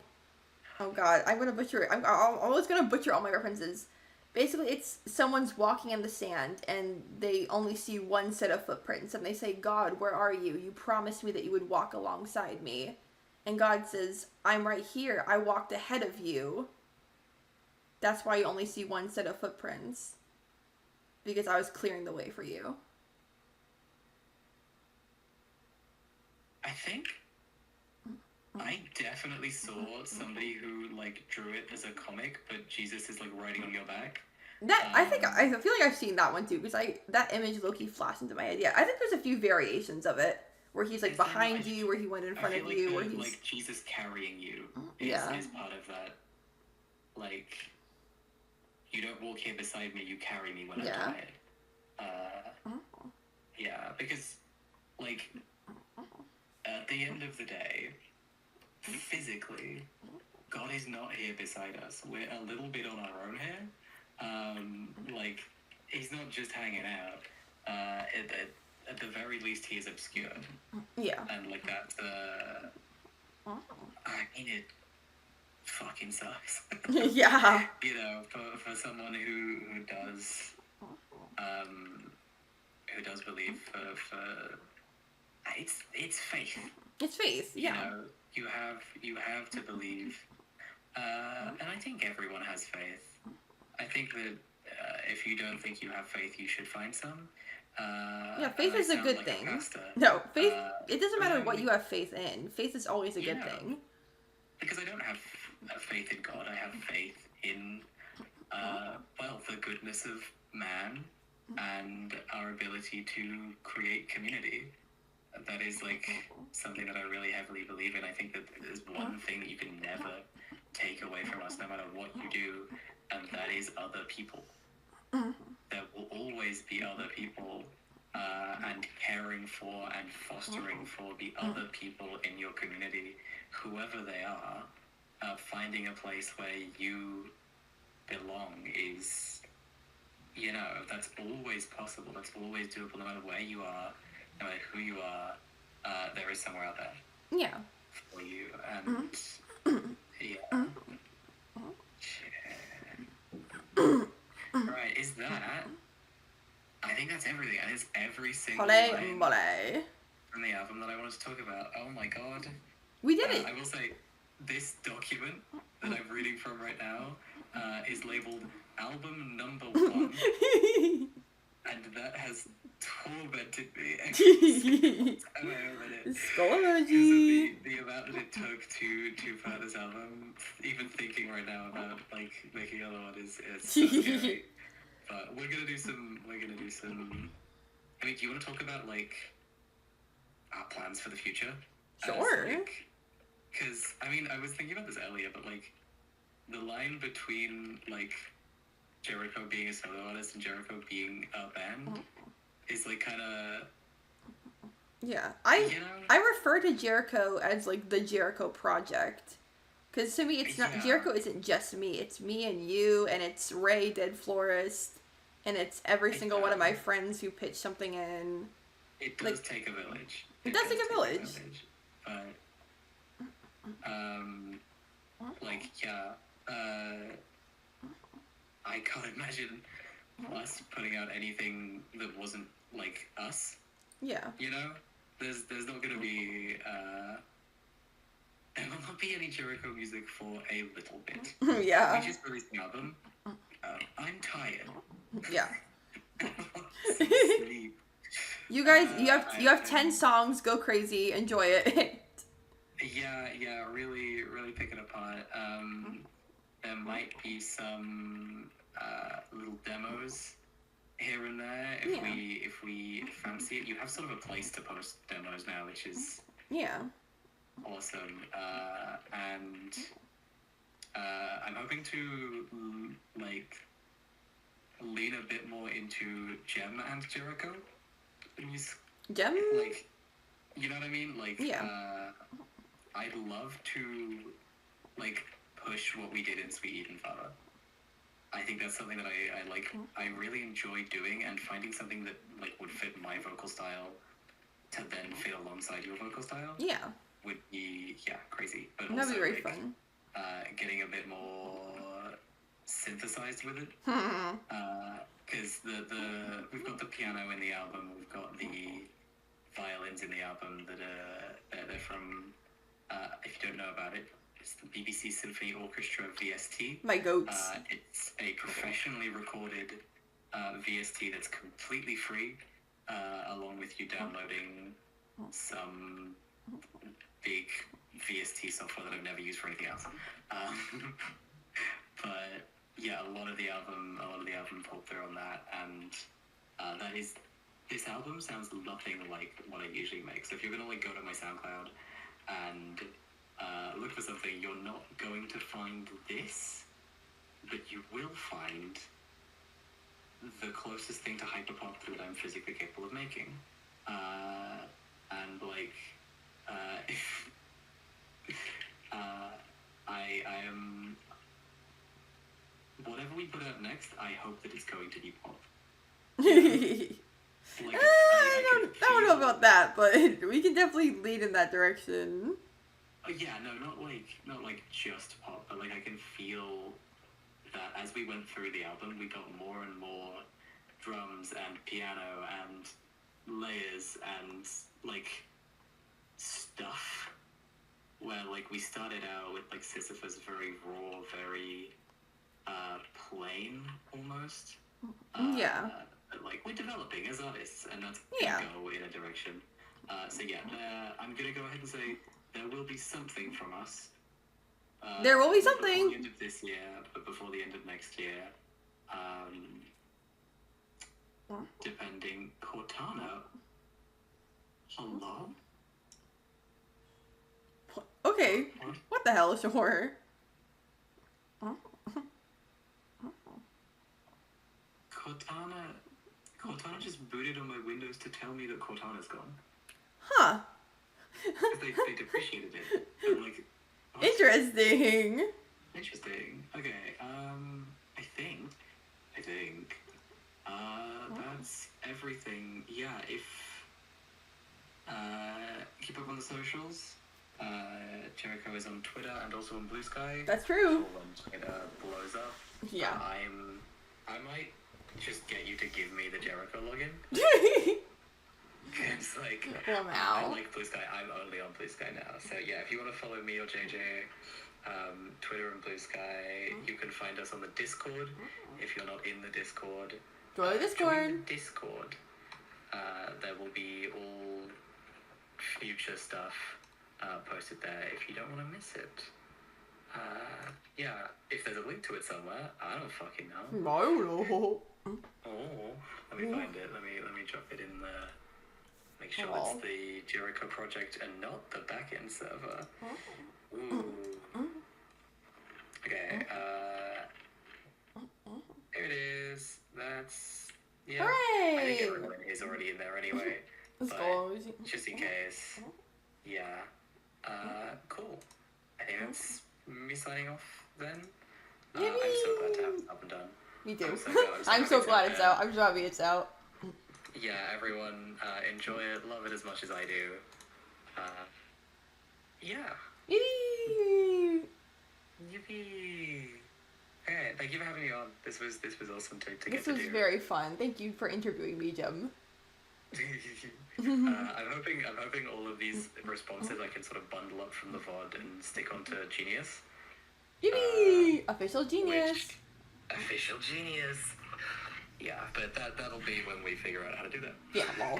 Oh God, I'm gonna butcher it. I'm always gonna butcher all my references. Basically, it's someone's walking in the sand, and they only see one set of footprints, and they say, God, where are you? You promised me that you would walk alongside me. And God says, I'm right here. I walked ahead of you. That's why you only see one set of footprints. Because I was clearing the way for you. I think I definitely saw somebody who like drew it as a comic, but Jesus is like riding on your back. I feel like I've seen that one too, because that image low-key flashed into my head. Yeah, I think there's a few variations of it where he's like behind you, where he went in front of you, where he's like Jesus carrying you is part of that. Like, you don't walk here beside me, you carry me when I'm tired. Yeah, because like at the end of the day, physically, God is not here beside us. We're a little bit on our own here. Like, he's not just hanging out. At the very least, he is obscured. Yeah. And, like, that, I mean, it fucking sucks. Yeah. You know, for someone who does believe for it's faith. It's faith, yeah. You know, you have to believe, and I think everyone has faith. I think that if you don't think you have faith, you should find some. Yeah, faith is a good thing. No, faith. It doesn't matter what you have faith in. Faith is always a good thing. Because I don't have faith in God. I have faith in, well, the goodness of man and our ability to create community. That is like something that I really heavily believe in. I think that there's one thing that you can never take away from us, no matter what you do, and that is other people. There will always be other people, and caring for and fostering for the other people in your community, whoever they are. Finding a place where you belong is, you know, that's always possible. That's always doable, no matter where you are, no matter who you are. There is somewhere out there. Yeah. For you, and yeah. Right, is that? I think that's everything. That is every single line from the album that I wanted to talk about. Oh my god. We did it. I will say, this document that I'm reading from right now is labeled Album Number 1. And that has tormented me. Skull emoji. The amount that it took to put out this album, even thinking right now about like making another one is so scary. But we're gonna do some. I mean, do you want to talk about like our plans for the future? Sure. Because I mean, I was thinking about this earlier, but like the line between like Jericho being a solo artist and Jericho being a band is like kind of. Yeah, I refer to Jericho as like the Jericho project, because to me it's not Jericho isn't just me. It's me and you, and it's Ray, Dead Florist, and it's every single one of my friends who pitch something in. It does take a village. It does take a village. But like I can't imagine us putting out anything that wasn't like us. Yeah. You know, there's not gonna be there will not be any Jericho music for a little bit. Yeah. We just released the album. I'm tired. Yeah. Sleep. You guys, you have 10 songs. Go crazy. Enjoy it. Yeah. Really pick it apart. There might be some little demos here and there if we fancy it. You have sort of a place to post demos now, which is awesome. And I'm hoping to like lean a bit more into Gem and Jericho. Gem? Like, you know what I mean? Like, I'd love to like push what we did in Sweet Eden Father. I think that's something that I like. I really enjoy doing, and finding something that like would fit my vocal style to then fit alongside your vocal style. Yeah. Would be crazy. But that'd also, be very like, fun. Getting a bit more synthesized with it. Because we've got the piano in the album, we've got the violins in the album that they're from. If you don't know about it, it's the BBC Symphony Orchestra VST. My goats. It's a professionally recorded VST that's completely free, along with you downloading some big VST software that I've never used for anything else. But yeah, a lot of the album pulled through on that, and this album sounds nothing like what I usually make. So if you're gonna like go to my SoundCloud and look for something, you're not going to find this, but you will find the closest thing to hyperpop that I'm physically capable of making. And like, if I am, whatever we put out next, I hope that it's going to be pop. Like, I don't know about that, but we can definitely lead in that direction. Yeah, no, not like just pop, but like I can feel that as we went through the album, we got more and more drums and piano and layers and like stuff. Where like we started out with like Sisyphus very raw, very plain almost. Yeah. Like we're developing as artists, and that's Yeah. gonna go in a direction. So yeah, I'm gonna go ahead and say there will be something from us. There will be Before something. the end of this year, but before the end of next year. Depending. Cortana. Hello? Okay. What the hell, sure. Cortana just booted on my Windows to tell me that Cortana's gone. Huh. Because they depreciated it. I'm like, what? Interesting. Interesting. Okay, I think, that's everything. Yeah, if, keep up on the socials. Jericho is on Twitter and also on Blue Sky. That's true. So when Twitter blows up, Yeah. I might just get you to give me the Jericho login. It's like, Wow. I like Blue Sky. I'm only on Blue Sky now. So yeah, if you want to follow me or JJ, Twitter and Blue Sky, you can find us on the Discord. If you're not in the Discord, Join the Discord. join the Discord. There will be all future stuff posted there if you don't want to miss it. Yeah, if there's a link to it somewhere, I don't fucking know. No. Oh, let me find it. Let me drop it in the. Make sure it's the Jericho project and not the backend server. Ooh. Okay. Here it is. That's yeah. I think Hooray! everyone is already in there anyway. Let's but go. just in case. Yeah. Cool. I think that's me signing off then. I'm so glad to have it up and done. Me too. I'm so glad- I'm so happy glad to- it's out. I'm so happy it's out. Yeah, everyone enjoy it, love it as much as I do. Yeah. Yee! Yippee! Okay, thank you for having me on. This was awesome to get This to was do. very fun. Thank you for interviewing me, Jem. I'm hoping all of these responses I can sort of bundle up from the VOD and stick onto Genius. Yippee! Official genius. Which, official genius. Yeah, but that'll be when we figure out how to do that. Yeah, lol.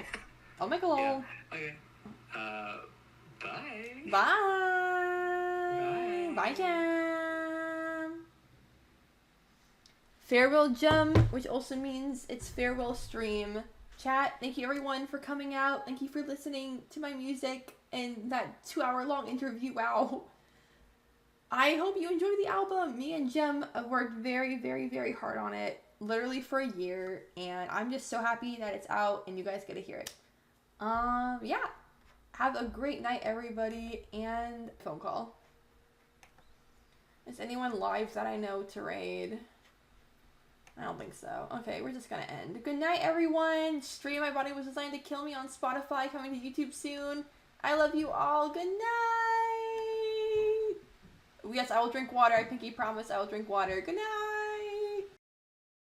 I'll make a lol. Yeah. Okay. Bye. Bye. Bye, Jem. Farewell, Jem, which also means it's farewell stream. Chat, thank you everyone for coming out. Thank you for listening to my music and that 2-hour-long interview. Wow. I hope you enjoyed the album. Me and Jem have worked very, very, very hard on it. Literally for a year. And I'm just so happy that it's out and you guys get to hear it. Yeah. Have a great night, everybody. And phone call. Is anyone live that I know to raid? I don't think so. Okay, we're just gonna end. Good night, everyone. Stream My Body Was Designed to Kill Me on Spotify, coming to YouTube soon. I love you all. Good night. Yes, I will drink water. I pinky promise I will drink water. Good night.